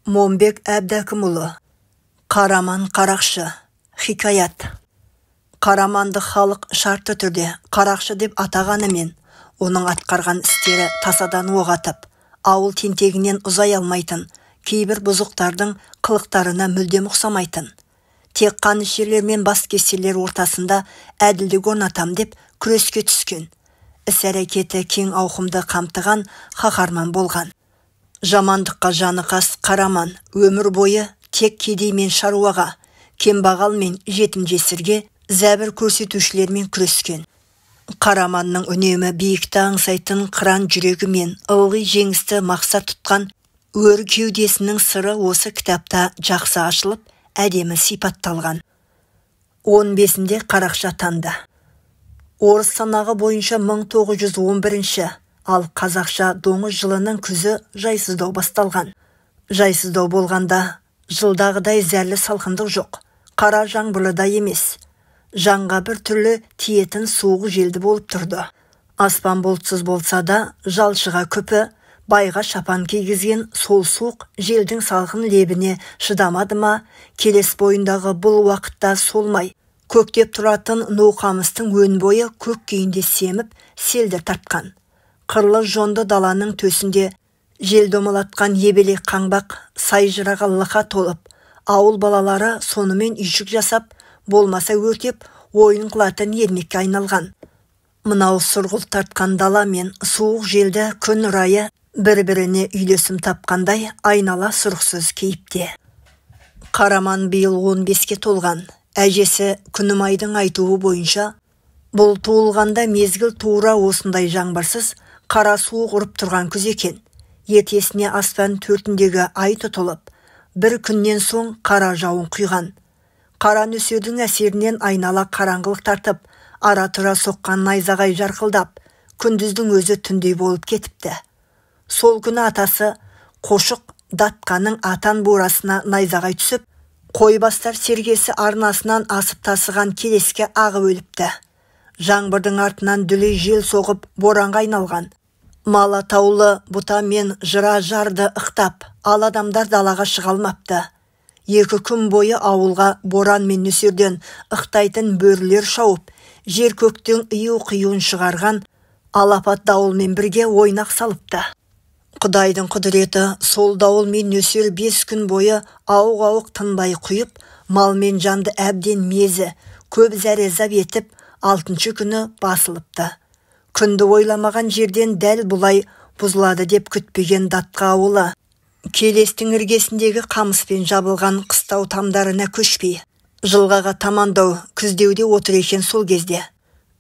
Момбек Әбдәкімұлы. Қараман Қарақшы. Хикаят. Қараманды халық шартты түрде Қарақшы деп атағанымен, оның атқарған істері тасадан оқ атып, ауыл тентегінен ұзай алмайтын, кейбір бұзықтардың қылықтарына мүлдем ұқсамайтын. Тек қанішерлер мен бас кеселер ортасында әділдік орнатам деп күреске түскен. Іс-әрекеті кең ауқымды қамтыған қаһарман болған. Жамандыққа жаны қас Қараман өмір бойы тек кедей мен шаруаға, кембағал мен жетім жесірге зәбір көрсетушілермен күрескен. Қараманның үнемі биікті аңсайтын қыран жүрегі мен ылғи жеңісті мақсат тұтқан өр кеудесінің сыры осы кітапта жақсы ашылып, әдемі сипатталған. 15-де Қарақшы атанды. Орыс санағы бойынша 1911, ал қазақша доңыз жылының күзі жайсыздау басталған. Жайсыздау болғанда жылдағыдай зәрлі салқындық жоқ, қара жаңбырлы да емес. Жанға бір түрлі тиетін суық желді болып тұрды. Аспан бұлтсыз болса да, жалшыға күпі, байға шапан кигізген сол суық желдің салқын лебіне шыдамады ма, келес бойындағы бұл уақытта солмай, көктеп тұратын ноқамыстың өн бойы көк күйінде семіп, селдір тартқан. Қырлы жонды даланың төсінде жел домалатқан ебелек қаңбақ сайжыраға лықа толып, ауыл балалары сонымен үйшік жасап, болмаса өртеп, ойын қылатын ермекке айналған. Мынау сұрғылт тартқан дала мен суық желді күн райы бір-біріне үйлесім тапқандай айнала сұрықсыз кейіпте. Қараман биыл 15-ке толған. Әжесі Күнімайдың айтуы бойынша, бұл туылғанда мезгіл тура осындай жаңбырсыз, қара суық ұрып тұрған күз екен. Ертесіне аспан төртіндегі ай тұтылып, бір күннен соң қара жауын құйған. Қара нөсердің әсерінен айнала қараңғылық тартып, ара-тұра соққан найзағай жарқылдап, күндіздің өзі түндей болып кетіпті. Сол күні атасы Қошық датқаның атан бурасына найзағай түсіп, қойбастар сергесі арнасынан асып тасыған келеске ағып өліпті. Жаңбырдың артынан дүлей жел соғып боранға айналған. Мала таулы бұта мен жыра жарды ықтап, ал адамдар далаға шыға алмапты. 2 күн бойы ауылға боран мен нөсерден ықтайтын бөрілер шауып, жер көктің ию-қиюын шығарған алапат дауылмен бірге ойнақ салыпты. Құдайдың құдіреті сол дауыл мен нөсер 5 күн бойы ауық-ауық тынбай құйып, мал мен жанды әбден мезі, көп зәрезап етіп, 6-шы күні басылыпты. Күнді ойламаған жерден дәл бұлай бұзылады деп күтпеген датқа ауылы. Келестің іргесіндегі қамыспен жабылған қыстау тамдарына көшпей, жылғаға тамандау күздеуде отыр екен сол кезде.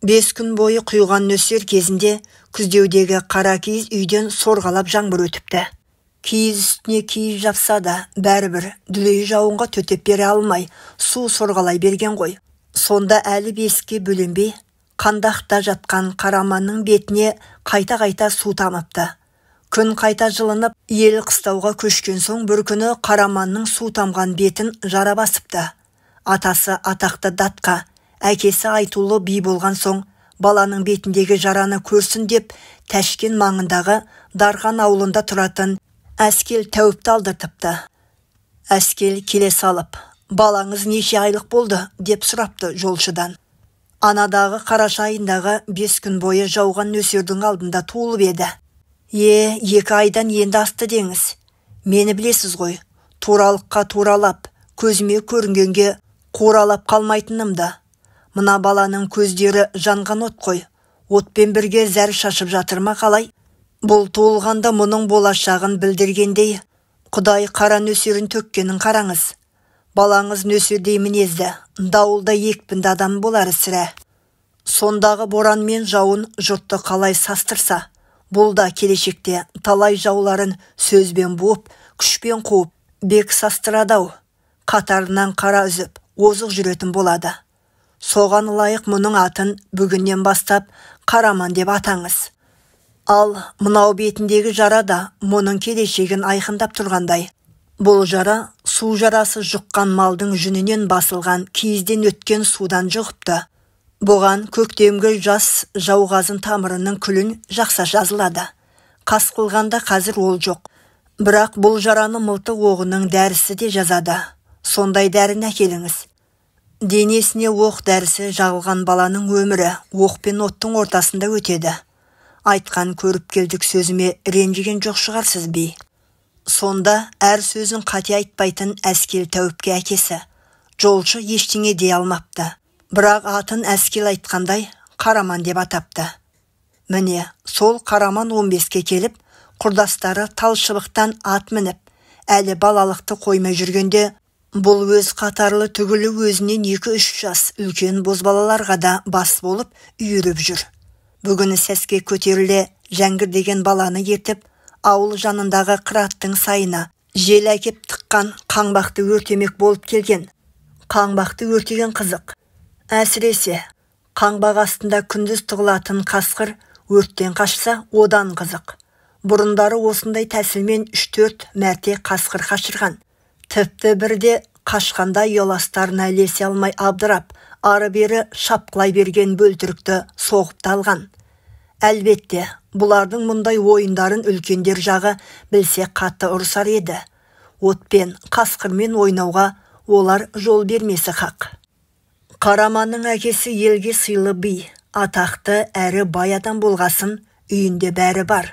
5 күн бойы құйған нөсер кезінде күздеудегі қара киіз үйден сорғалап жаңбыр өтіпті. Киіз үстіне киіз жапса да, бәрібір дүлей жауынға төтеп бере алмай, су сорғалай берген ғой. Сонда әлі 5-ке бөленбей, қандақта жатқан Қараманның бетіне қайта-қайта су тамыпты. Күн қайта жылынып, ел қыстауға көшкен соң бір күні Қараманның су тамған бетін жара басыпты. Атасы атақты датқа, әкесі айтулы би болған соң, баланың бетіндегі жараны көрсін деп, Тәшкен маңындағы Дархан ауылында тұратын Әскел Тәуіпті алдыртыпты. Әскел келе салып, балаңыз неше айлық болды деп сұрапты жолшыдан. Анадағы қараша айындағы 5 күн бойы жауған нөсердің алдында туылып еді. 2 айдан енді асты деңіз. Мені білесіз ғой, туралыққа туралап, көзіме көрінгенге қоралап қалмайтынымды. Мына баланың көздері жанған от қой, отпен бірге зәр шашып жатырма қалай? Бұл туылғанда мұның болашағын білдіргендей, Құдай қара нөсерін төккенін қараңыз. Балаңыз нөсердей мінезді, дауылда екпінді адам болары сірә. Сондағы боран мен жауын жұртты қалай састырса, бұл да келешекте талай жауларын сөзбен буып, күшпен қуып, бек састырадау, қатарынан қара үзіп, озық жүретін болады. Соған лайық мұның атын бүгіннен бастап Қараман деп атаңыз. Ал мынау бетіндегі жара да мұның келешегін айқындап тұрғандай. Бұл жара су жарасы жұққан малдың жүнінен басылған киізден өткен судан жұғыпты. Бұған көктемгі жас жауғазын тамырының күлін жақса жазылады. Қас қылғанда қазір ол жоқ. Бірақ бұл жараны мылтық оғының дәрісі де жазады. Сондай дәрін әкеліңіз. Денесіне оқ дәрісі жағылған баланың өмірі оқ пен оттың ортасында өтеді. Айтқан көріп келдік сөзіме ренжіген жоқ шығарсыз бей. Сонда әр сөзін қате айтпайтын әскел Тәуіпке әкесі. Жолшы ештеңе дей алмапты. Бірақ атын әскел айтқандай Қараман деп атапты. Міне, сол Қараман 15-ке келіп, құрдастары талшыбықтан ат мініп, әлі балалықты қоймай жүргенде, бұл өз қатарлы түгілі өзінен 2-3 жас үлкен бозбалаларға да бас болып үйіріп жүр. Бүгіні сәске көтеріле Жәңгір деген баланы ертіп, ауыл жанындағы қыраттың сайына жел әкеп тыққан қаңбақты өртемек болып келген. Қаңбақты өртеген қызық. Әсіресе, қаңбақ астында күндіз тығылатын қасқыр өрттен қашса одан қызық. Бұрындары осындай тәсілмен 3-4 мәрте қасқыр қашырған. Тіпті бірде қашқанда ұяластарына ілесе алмай абдырап, ары-бері шапқылай берген бөлтірікті соғып алған. Әлбетте, бұлардың мұндай ойындарын үлкендер жағы білсе қатты ұрсар еді. Отпен, қасқырмен ойнауға олар жол бермесі хақ. Қараманның әкесі елге сыйлы би, атақты әрі бай адам болғасын, үйінде бәрі бар.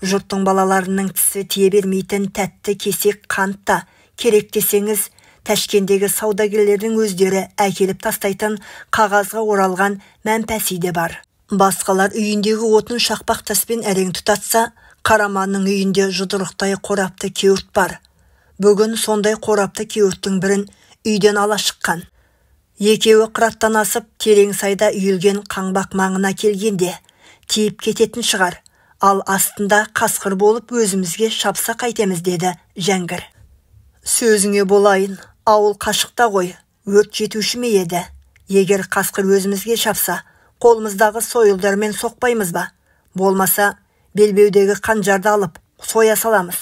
Жұрттың балаларының тісі тие бермейтін тәтті кесек қантта, керек десеңіз, Тәшкендегі саудагерлердің өздері әкеліп тастайтын қағазға оралған мәмпәси де бар. Басқалар үйіндегі отын шақпақ таспен әрең тұтатса, Қараманның үйінде жұдырықтай қорапты кеуірт бар. Бүгін сондай қорапты кеуірттің бірін үйден ала шыққан. Екеуі қыраттан асып, терең сайда үйілген қаңбақ маңына келгенде, тиіп кететін шығар. Ал астында қасқыр болып өзімізге шапса қайтеміз, деді Жәңгір. Сөзіңе болайын, ауыл қашықта ғой, өрт жетуші ме еді? Егер қасқыр өзімізге шапса, қолымыздағы сойылдармен соқпаймыз ба? Болмаса, белбеудегі қанжарды алып, соя саламыз.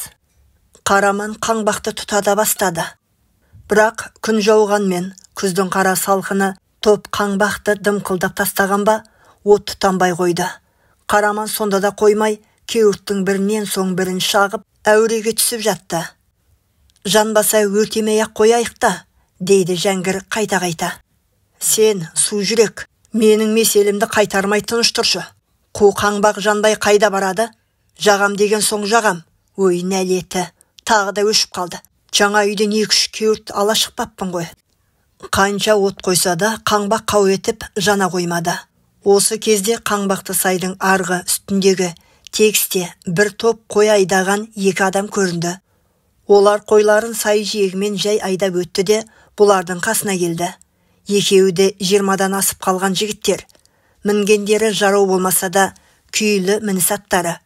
Қараман қаңбақты тұтада бастады. Бірақ күн жауғанмен, күздің қара салқыны топ қаңбақты дымқылдап тастаған ба, от тұтанбай қойды. Қараман сонда да қоймай, кеуірттің бірінен соң бірін шағып, әуреге түсіп жатты. Жанбаса өртемей-ақ қояйық та, дейді Жәңгір қайта-қайта. Сен, су жүрек, менің меселімді қайтармай тыныш тұршы. Қу қаңбақ жанбай қайда барады? Жағам деген соң жағам. Ой, нәлеті, тағы да өшіп қалды. Жаңа үйден 2-3 кеуірт ала шықпаппын ғой. Қанша от қойса да қаңбақ қау етіп жана қоймады. Осы кезде қаңбақты сайдың арғы үстіндегі тексте бір топ қой айдаған 2 адам көрінді. Олар қойларын сай жиегімен жай айдап өтті де, бұлардың қасына келді. Екеуі де 20-дан асып қалған жігіттер. Мінгендері жарау болмаса да, күйлі мініс аттары.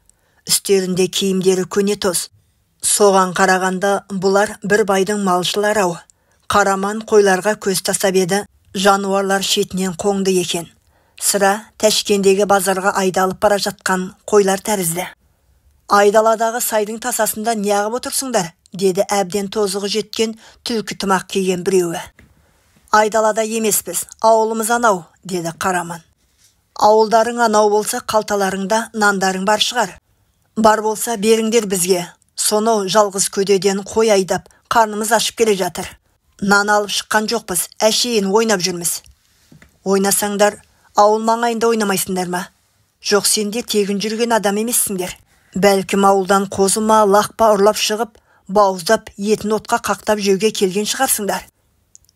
Үстерінде киімдері көне тоз. Соған қарағанда бұлар бір байдың малшылары ау. Қараман қойларға көз тастап еді, жануарлар шетінен қоңды екен. Сыра Тәшкендегі базарға айдалып бара жатқан қойлар тәрізді. Айдаладағы сайдың тасасында неғып отырсыңдар, деді әбден тозығы жеткен түлкі тымақ киген біреуі. Айдалада емеспіз, ауылымыз анау, деді Қараман. Ауылдарың анау болса, қалталарыңда нандарың бар шығар. Бар болса беріңдер бізге. Сонау жалғыз көдеден қой айдап, қарнымыз ашып келе жатыр. Нан алып шыққан жоқпыз, әшейін ойнап жүрміз. Ойнасаңдар, ауыл маңайында ойнамайсыңдар ма? Жоқ, сендер тегін жүрген адам емессіңдер. Бәлкім ауылдан қозы ма, лақ па ұрлап шығып, бауыздап, етін отқа қақтап жеуге келген шығарсыңдар.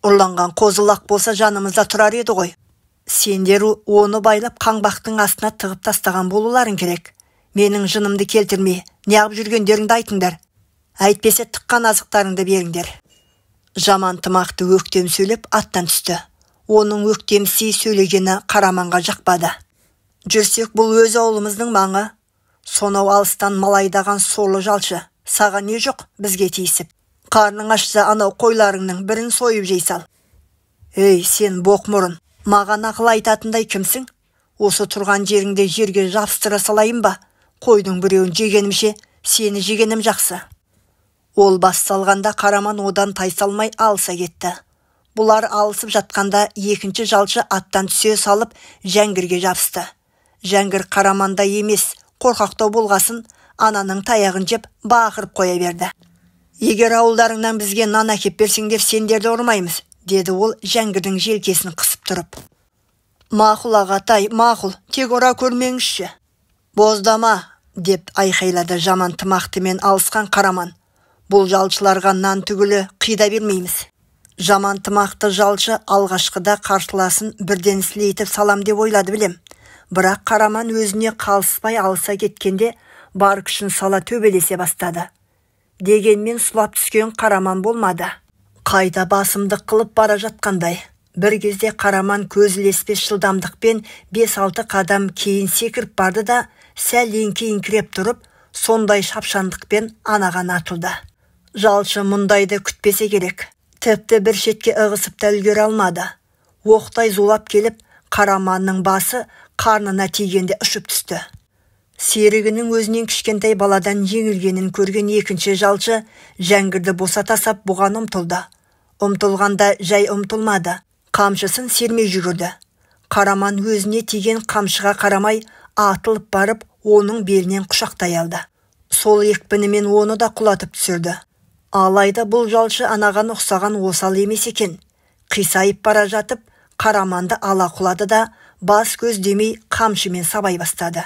Ұрланған қозы лақ болса жанымызда тұрар еді ғой. Сендер оны байлап қаңбақтың астына тығып тастаған болуларың керек. Менің жынымды келтірмей, неғып жүргендеріңді айтыңдар. Әйтпесе тыққан азықтарыңды беріңдер. Жаман тымақты өктем сөйлеп аттан түсті. Оның өктемси сөйлегені Қараманға жақпады. Жүрсек бұл өз ауылымыздың маңы. Сонау алыстан малайдаған сорлы жалшы. Саған не жоқ бізге тиісіп. Қарның ашса анау қойларыңның бірін сойып жей сал. Ей, сен боқмұрын, маған ақыл айтатындай кімсің? Осы тұрған жеріңде жерге жапсыра салайын ба? Қойдың біреуін жегенімше, сені жегенім жақсы. Ол бас салғанда Қараман одан тайсалмай алыса кетті. Бұлар алысып жатқанда екінші жалшы аттан түсе салып Жәңгірге жабысты. Жәңгір Қараманда емес, қорқақтау болғасын, ананың таяғын жеп бақырып қоя берді. Егер ауылдарыңнан бізге нан әкеп берсеңдер, сендерді ұрмаймыз, деді ол Жәңгірдің желкесін қысып тұрып. Мақұл ағатай, мақұл, тек ұра көрмеңізші. Боздама, деп айқайлады жаман тымақтымен алысқан Қараман. Бұл жалшыларға нан түгілі қида бермейміз. Жаман тымақты жалшы алғашқыда қарсыласын бірден сілейтіп салам деп ойлады білем. Бірақ Қараман өзіне қалыспай алыса кеткенде бар күшін сала төбелесе бастады. Дегенмен сұлап түскен Қараман болмады. Қайда басымдық қылып бара жатқандай. Бір кезде Қараман көз ілеспес жылдамдықпен 5-6 қадам кейін секіріп барды да, сәл еңкейіңкіреп тұрып, сондай шапшандықпен анаған атылды. Жалшы мұндайды күтпесе керек. Тіпті бір шетке ығысып та үлгере алмады. Оқтай зулап келіп, Қараманның басы қарнына тигенде ұшып түсті. Серігінің өзінен кішкентай баладан жеңілгенін көрген екінші жалшы Жәңгірді босата сап бұған ұмтылды. Ұмтылғанда жай ұмтылмады. Қамшысын сермей жүгірді. Қараман өзіне тиген қамшыға қарамай атылып барып, оның белінен құшақтай алды. Сол екпінімен оны да құлатып түсірді. Алайда бұл жалшы анаған ұқсаған осал емес екен. Қисайып бара жатып, Қараманды ала құлады да, бас көз демей қамшымен сабай бастады.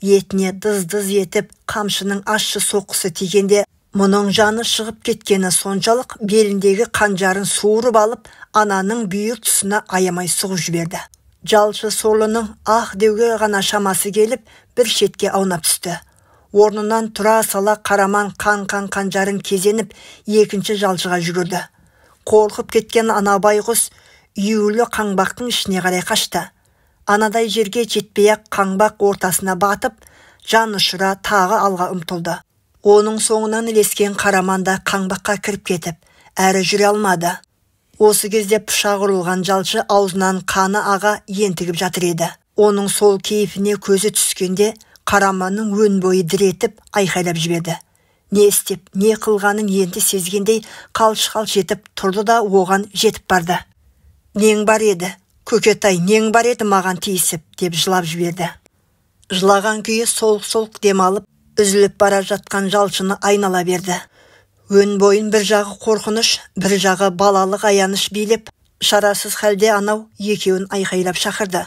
Етіне дыз-дыз етіп, қамшының ащы соққысы тигенде, мұның жаны шығып кеткені соншалық беліндегі қанжарын суырып алып, ананың бүйір тұсына аямай сұғып жіберді. Жалшы сорлының ах деуге ғана шамасы келіп, бір шетке аунап түсті. Орнынан тұра сала Қараман қанжарын кезеніп, екінші жалшыға жүгірді. Қорқып кеткен ана байғұс үйірлі қаңбақтың ішіне қарай қашты. Анадай жерге жетпей-ақ қаңбақ ортасына батып, жан ұшыра тағы алға ұмтылды. Оның соңынан ілескен Қараман да қаңбаққа кіріп кетіп, әрі жүре алмады. Осы кезде пышақ ұрылған жалшы аузынан қаны аға ентігіп жатыр еді. Оның сол кейпіне көзі түскенде Қараманның өн бойы диретіп айқайлап жіберді. Не істеп, не қылғанын енді сезгендей қалш-қалш етіп тұрды да оған жетіп барды. Нең бар еді? Көкетай, нең бар еді маған тиісіп, деп жылап жіберді. Жылаған күйі солқ-солқ демалып, үзіліп бара жатқан жалшыны айнала берді. Өн бойын бір жағы қорқыныш, бір жағы балалық аяныш билеп, шарасыз халде анау екеуін айқайлап шақырды.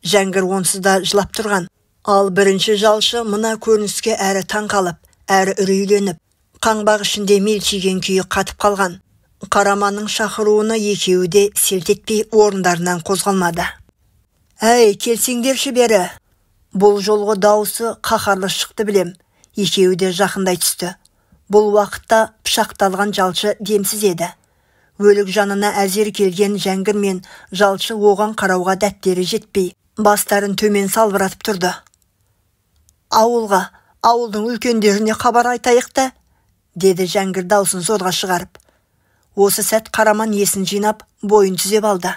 Жәңгір онсыз да жылап тұрған. Ал бірінші жалшы мына көрініске әрі таң қалып, әрі үрейленіп, қаңбақ ішінде мелшиген күйі қатып қалған. Қараманның шақыруына екеуі де селт етпей орындарынан қозғалмады. Әй, келсеңдерші бері. Бұл жолғы дауысы қаһарлы шықты білем. Екеуі де жақындай түсті. Бұл уақытта пышақталған жалшы демсіз еді. Өлік жанына әзер келген Жәңгір мен жалшы оған қарауға дәттері жетпей, бастарын төмен салбыратып тұрды. Ауылға, ауылдың үлкендеріне хабар айтайық-та, деді Жәңгір даусын зорға шығарып. Осы сәт Қараман есін жинап, бойын түзеп алды.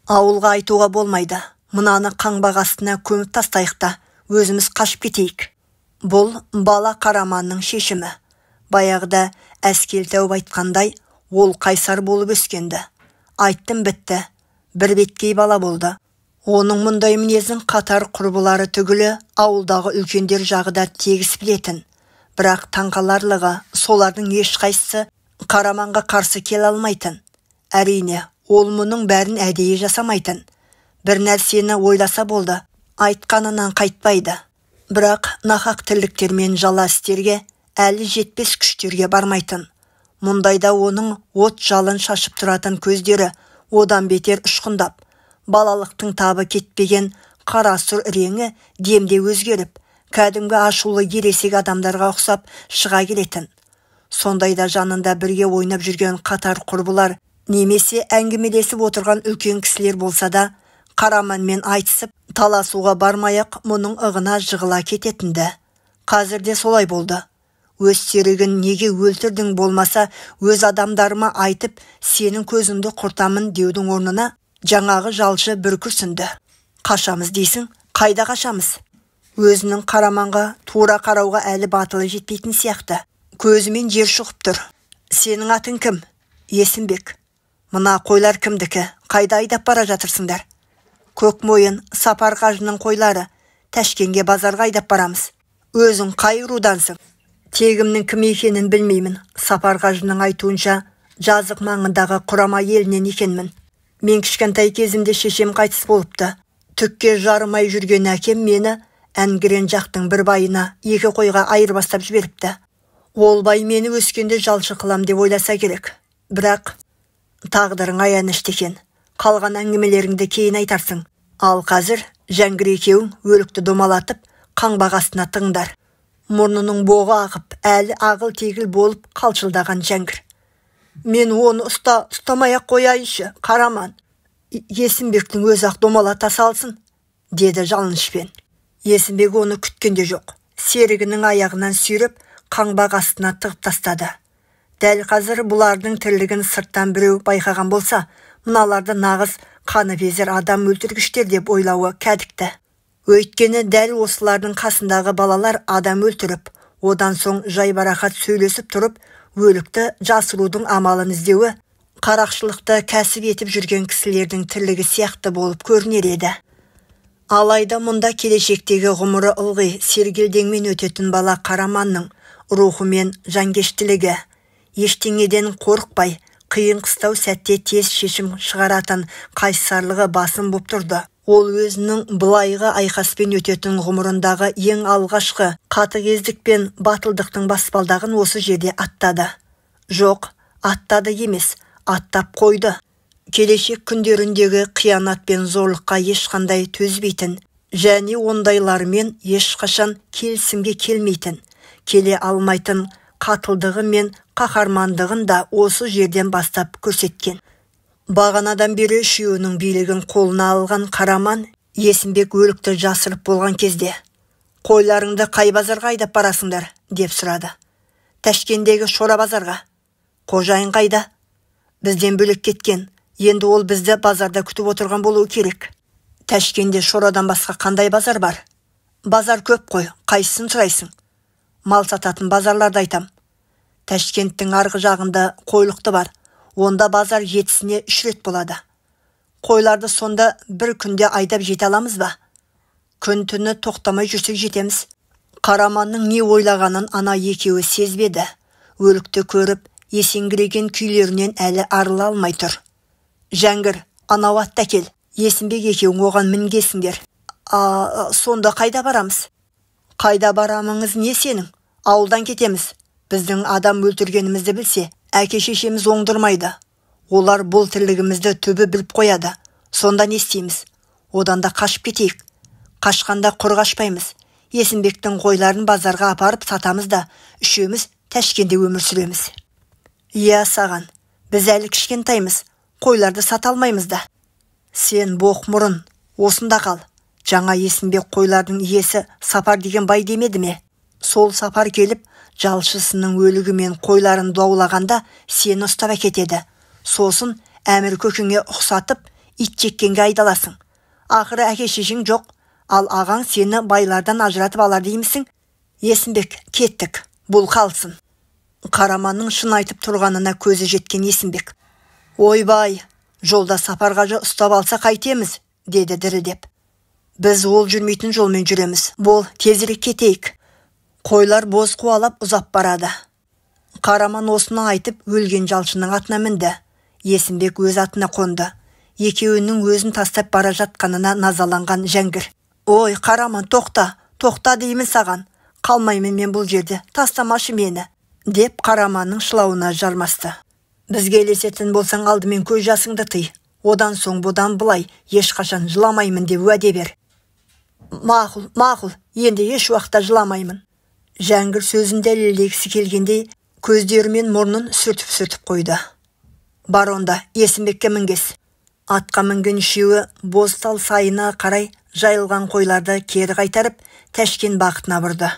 Ауылға айтуға болмайды. Мынаны қаңбақ астына көміп тастайық-та, өзіміз қашып кетейік. Бұл бала Қараманның шешімі. Баяғыда әскел тауып айтқандай, ол қайсар болып өскенді. Айттым бітті. Бір беткей бала болды. Оның мұндай мінезін қатар құрбылары түгілі ауылдағы үлкендер жағы да тегіс білетін. Бірақ таңқаларлығы солардың ешқайсысы Қараманға қарсы келе алмайтын. Әрине, ол мұның бәрін әдейі жасамайтын. Бір нәрсені ойласа болды, айтқанынан қайтпайды. Бірақ нақақ тірліктермен жала істерге, әлі жетпес күштерге бармайтын. Мұндайда оның от жалын шашып тұратын көздері одан бетер ұшқындап, балалықтың табы кетпеген қара сұр реңі демде өзгеріп, кәдімгі ашулы ересек адамдарға ұқсап шыға келетін. Сондайда жанында бірге ойнап жүрген қатар құрбылар, немесе әңгімелесіп отырған үлкен кісілер болса да, Қараманмен айтысып, таласуға бармай-ақ мұның ығына жығыла кететінді. Қазірде солай болды. Өз серігін неге өлтірдің болмаса, өз адамдарыма айтып, сенің көзіңді құртамын деудің орнына, жаңағы жалшы бір күрсінді. Қашамыз дейсің, қайда қашамыз? Өзінің Қараманға тура қарауға әлі батылы жетпейтін сияқты. Көзімен жер шұқып тұр. Сенің атың кім? Есімбек. Мына қойлар кімдікі? Қайда айдап бара жатырсыңдар? Көк мойын, Сапар қажының қойлары. Тәшкенге базарға айдап барамыз. Өзің қай рудансың? Тегімнің кім екенін білмеймін. Сапар қажының айтуынша жазық маңындағы Құрама елінен екенмін. Мен кішкентай кезімде шешем қайтыс болыпты. Түкке жарымай жүрген әкем мені Әнгірен жақтың бір байына 2 қойға айырбастап жіберіпті. Ол бай мені өскенде жалшы қылам деп ойласа керек. Бірақ тағдырың аянышты екен. Қалған әңгімелеріңді кейін айтарсың. Ал қазір Жәңгір екеуің өлікті домалатып, қаңбақ астына тыңдар. Мұрнының боғы ағып, әлі ағыл-тегіл болып қалшылдаған Жәңгір. Мен оны ұстамай-ақ қояйыншы, Қараман. Есімбектің өзі-ақ домалата салсын, деді жалынышпен. Есімбек оны күткенде жоқ. Серігінің аяғынан сүйреп, қаңбақ астына тығып тастады. Дәл қазір бұлардың тірлігін сырттан біреу байқаған болса, мыналарды нағыз қаныпезер адам өлтіргіштер деп ойлауы кәдікті. Өйткені дәл осылардың қасындағы балалар адам өлтіріп, одан соң жайбарақат сөйлесіп тұрып, өлікті жасырудың амалын іздеуі қарақшылықты кәсіп етіп жүрген кісілердің тірлігі сияқты болып көрінер еді. Алайда мұнда келешектегі ғұмыры ылғи сергелдеңмен өтетін бала Қараманның рухы мен жанкештілігі, ештеңеден қорықпай, қиын қыстау сәтте тез шешім шығаратын қайсарлығы басым боп тұрды. Ол өзінің былайғы айқаспен өтетін ғұмырындағы ең алғашқы қатыгездік пен батылдықтың баспалдағын осы жерде аттады. Жоқ, аттады емес, аттап қойды. Келешек күндеріндегі қиянат пен зорлыққа ешқандай төзбейтін, және ондайлармен ешқашан келісімге келмейтін, келе алмайтын қатылдығы мен қаһармандығын да осы жерден бастап көрсеткен. Бағанадан бері үшеуінің билігін қолына алған Қараман Есімбек өлікті жасырып болған кезде «Қойларыңды қай базарға айдап барасыңдар?» деп сұрады. «Ташкендегі Шора базарға». «Қожайын қайда?» «Бізден бөлек кеткен. Енді ол бізді базарда күтіп отырған болуы керек». «Ташкенде Шорадан басқа қандай базар бар?» «Базар көп қой, қайсысын сұрайсың?» «Мал сататын базарларды айтам». «Ташкенттің арғы жағында қойлықты бар. Онда базар 7-сіне 3 рет болады». «Қойларды сонда бір күнде айдап жете аламыз ба?» «Күн-түні тоқтамай жүрсек жетеміз». Қараманның не ойлағанын ана екеуі сезбеді. Өлікті көріп, есеңгіреген күйлерінен әлі арыла алмай тұр. «Жәңгір, анау атты әкел. Есімбек екеуің оған мінгесіңдер». «Сонда қайда барамыз?» «Қайда барамыңыз не сенің? Ауылдан кетеміз. Біздің адам өлтіргенімізді білсе, әке-шешеміз оңдырмайды. Олар бұл тірлігімізді түбі біліп қояды. Сонда не істейміз? Одан да қашып кетейік. Қашқанда құр қашпаймыз. Есімбектің қойларын базарға апарып сатамыз да, үшеуміз Ташкенде өмір сүреміз». «Иә саған, біз әлі кішкентаймыз. Қойларды сата алмаймыз да». «Сен боқ мұрын, осында қал. Жаңа Есімбек қойлардың иесі Сапар деген бай демеді ме? Сол Сапар келіп, жалшысының өлігі мен қойларын даулағанда сені ұстап әкетеді. Сосын әмір көкіңе ұқсатып, ит жеккенге айдаласың. Ақыры әке-шешең жоқ, ал ағаң сені байлардан ажыратып алар деймісің? Есімбек, кеттік, бұл қалсын». Қараманның шын айтып тұрғанына көзі жеткен Есімбек: «Ойбай, жолда Сапар қажы ұстап алса қайтеміз?» деді дірілдеп. «Біз ол жүрмейтін жолмен жүреміз. Бол, тезірек кетейік». Қойлар боз қуалап ұзап барады. Қараман осыны айтып өлген жалшының атына мінді. Есімбек өз атына қонды. Екеуінің өзін тастап бара жатқанына назаланған Жәңгір: «Ой, Қараман, тоқта деймін саған. Қалмаймын мен бұл жерде, тастамашы мені», деп Қараманның шылауына жармасты. «Бізге ілесетін болсаң алдымен көз жасыңды тый. Одан соң бұдан былай ешқашан жыламаймын деп уәде бер». «Мақұл, енді еш уақытта жыламаймын». Жәңгір сөзін дәлелдегісі келгендей көздері мен мұрнын сүртіп қойды. «Бар онда, Есімбекке мінгес». Атқа мінген үшеуі Бозтал сайына қарай жайылған қойларды кері қайтарып, Ташкент бағытына бұрды.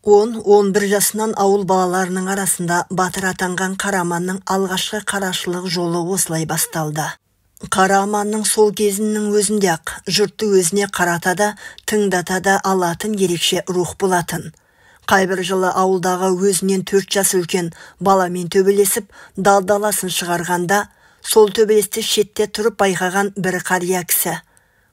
10-11 жасынан ауыл балаларының арасында батыр атанған Қараманның алғашқы қарашылық жолы осылай басталды. Қараманның сол кезінің өзінде-ақ жұртты өзіне қаратада, тыңдатада алатын ерекше рух болатын. Қайбір жылы ауылдағы өзінен 4 жас үлкен баламен төбелесіп, далдасын шығарғанда, сол төбелесті шетте тұрып байқаған бір қария кісі: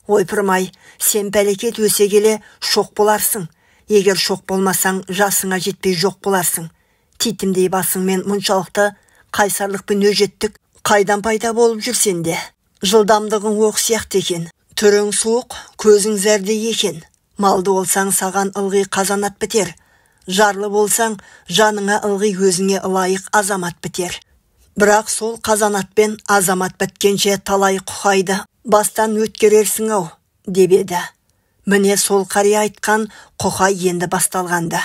«Ойпырмай, сен пәлекет өсе келе шоқ боларсың. Егер шоқ болмасаң, жасыңа жетпей жоқ боласың. Титімдей басыңмен мұншалықты қайсарлықпен өжеттік қайдан пайда болып жүрсен де. Жылдамдығың оқ сияқты екен. Түрің суық, көзің зәрдей екен. Малды болсаң, саған ылғи қазанат бітер. Жарлы болсаң, жаныңа ылғи өзіңе лайық азамат бітер. Бірақ сол қазанатпен азамат біткенше талай құқайды бастан өткерерсің ау, деп еді. Міне сол қария айтқан құқай енді басталғанда.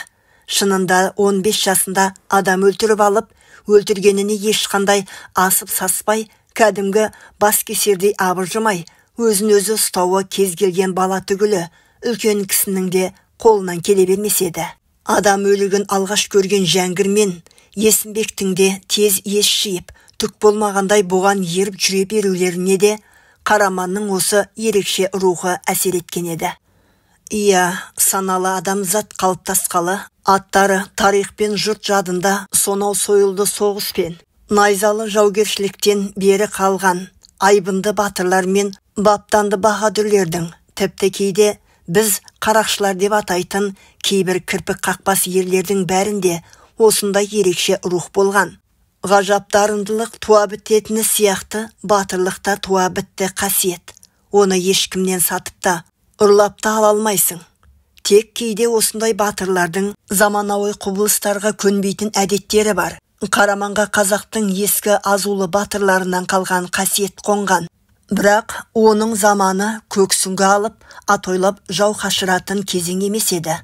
Шынында 15 жасында адам өлтіріп алып, өлтіргеніне ешқандай асып саспай, кәдімгі бас кесердей абыржымай, өзін өзі ұстауы кез келген бала түгілі, үлкен кісінің де қолынан келе бермес еді. Адам өлігін алғаш көрген Жәңгір мен Есімбектің де тез ес жиып, түк болмағандай бұған еріп жүре берулеріне де Қараманның осы ерекше рухы әсер еткен еді. Иә, саналы адамзат қалыптасқалы, аттары тарих пен жұрт жадында сонау сойылды соғыспен, найзалы жаугершіліктен бері қалған айбынды батырлар мен баптанды баһадүрлердің, тіпті кейде біз қарақшылар деп атайтын кейбір кірпік қақпас ерлердің бәрінде осындай ерекше рух болған. Ғажап дарындылық туа бітетіні сияқты батырлықта туа бітті қасиет. Оны ешкімнен сатып та, ұрлап та ала алмайсың. Тек кейде осындай батырлардың заманауи құбылыстарға көнбейтін әдеттері бар. Қараманға қазақтың ескі азулы батырларынан қалған қасиет қонған. Бірақ оның заманы көксүңгі алып, атойлап жау қашыратын кезең емес еді.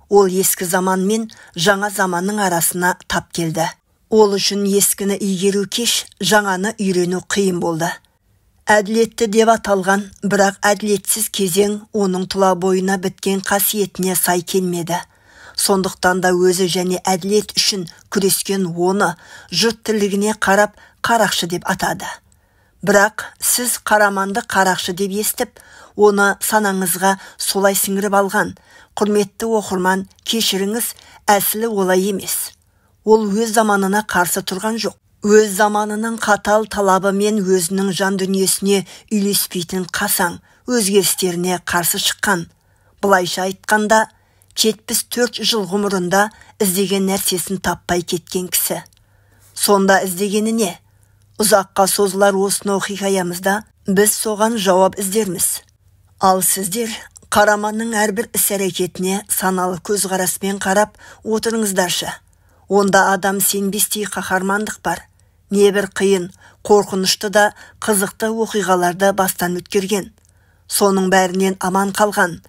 Ол ескі заман мен жаңа заманның арасына тап келді. Ол үшін ескіні игеру кеш, жаңаны үйрену қиын болды. Әділетті деп аталған, бірақ әділетсіз кезең оның тұла бойына біткен қасиетіне сай келмеді. Сондықтан да өзі және әділет үшін күрескен оны жұрт тірлігіне қарап қарақшы деп атады. Бірақ сіз Қараманды қарақшы деп естіп, оны санаңызға солай сіңіріп алған. Құрметті оқырман, кешіріңіз, әсілі олай емес. Ол өз заманына қарсы тұрған жоқ. Өз заманының қатал талабы мен өзінің жан дүниесіне үйлеспейтін қасаң өзгерістеріне қарсы шыққан. Бұлайша айтқанда, 74 жыл ғұмырында іздеген нәрсесін таппай кеткен кісі. Сонда іздегені не? Ұзаққа созылар осынау хикаямызда біз соған жауап іздерміз. Ал сіздер Қараманның әрбір іс-әрекетіне саналы көзқараспен қарап отырыңыздаршы. Онда адам сенбестей қаһармандық бар. Небір қиын, қорқынышты да қызықты оқиғаларды бастан өткерген. Соның бәрінен аман қалған.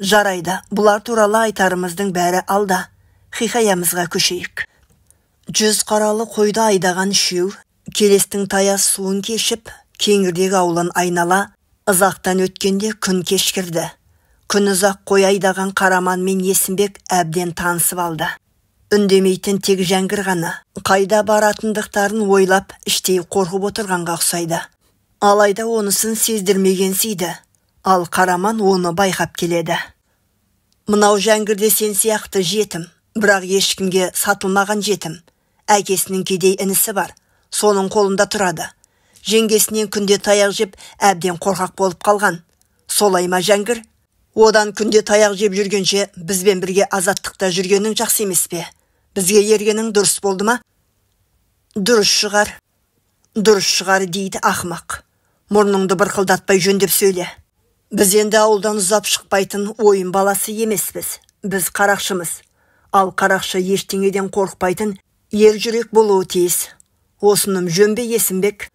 Жарайды, бұлар туралы айтарымыздың бәрі алда. Хикаямызға көшейік. 100 қаралы қойды айдаған үшеу, келестің таяз суын кешіп, кеңірдек ауылын айнала, ұзақтан өткенде күн кешкірді. Күн ұзақ қой айдаған Қараман мен Есімбек әбден танысып алды. Үндемейтін тек Жәңгір ғана, қайда баратындықтарын ойлап, іштей қорқып отырғанға ұқсайды. Алайда онысын сездірмеген сейді, ал Қараман оны байқап келеді. Мынау Жәңгірде сен сияқты жетім, бірақ ешкімге сатылмаған жетім. Әкесінің кедей інісі бар, соның қолында тұрады. Жеңгесінен күнде таяқ жеп, әбден қорқақ болып қалған. Солай ма Жәңгір? Одан күнде таяқ жеп жүргенше, бізбен бірге азаттықта жүргенің жақсы емес пе? Бізге ергенің дұрыс болды ма? Дұрыс шығар дейді ақымақ. Мұрныңды бұрқылдатпай жөндеп сөйле. Біз енді ауылдан ұзап шықпайтын ойын баласы емеспіз. Біз қарақшымыз. Ал қарақшы ештеңеден қорықпайтын ер жүрек болуы тиіс. Осыным жөн бе Есімбек?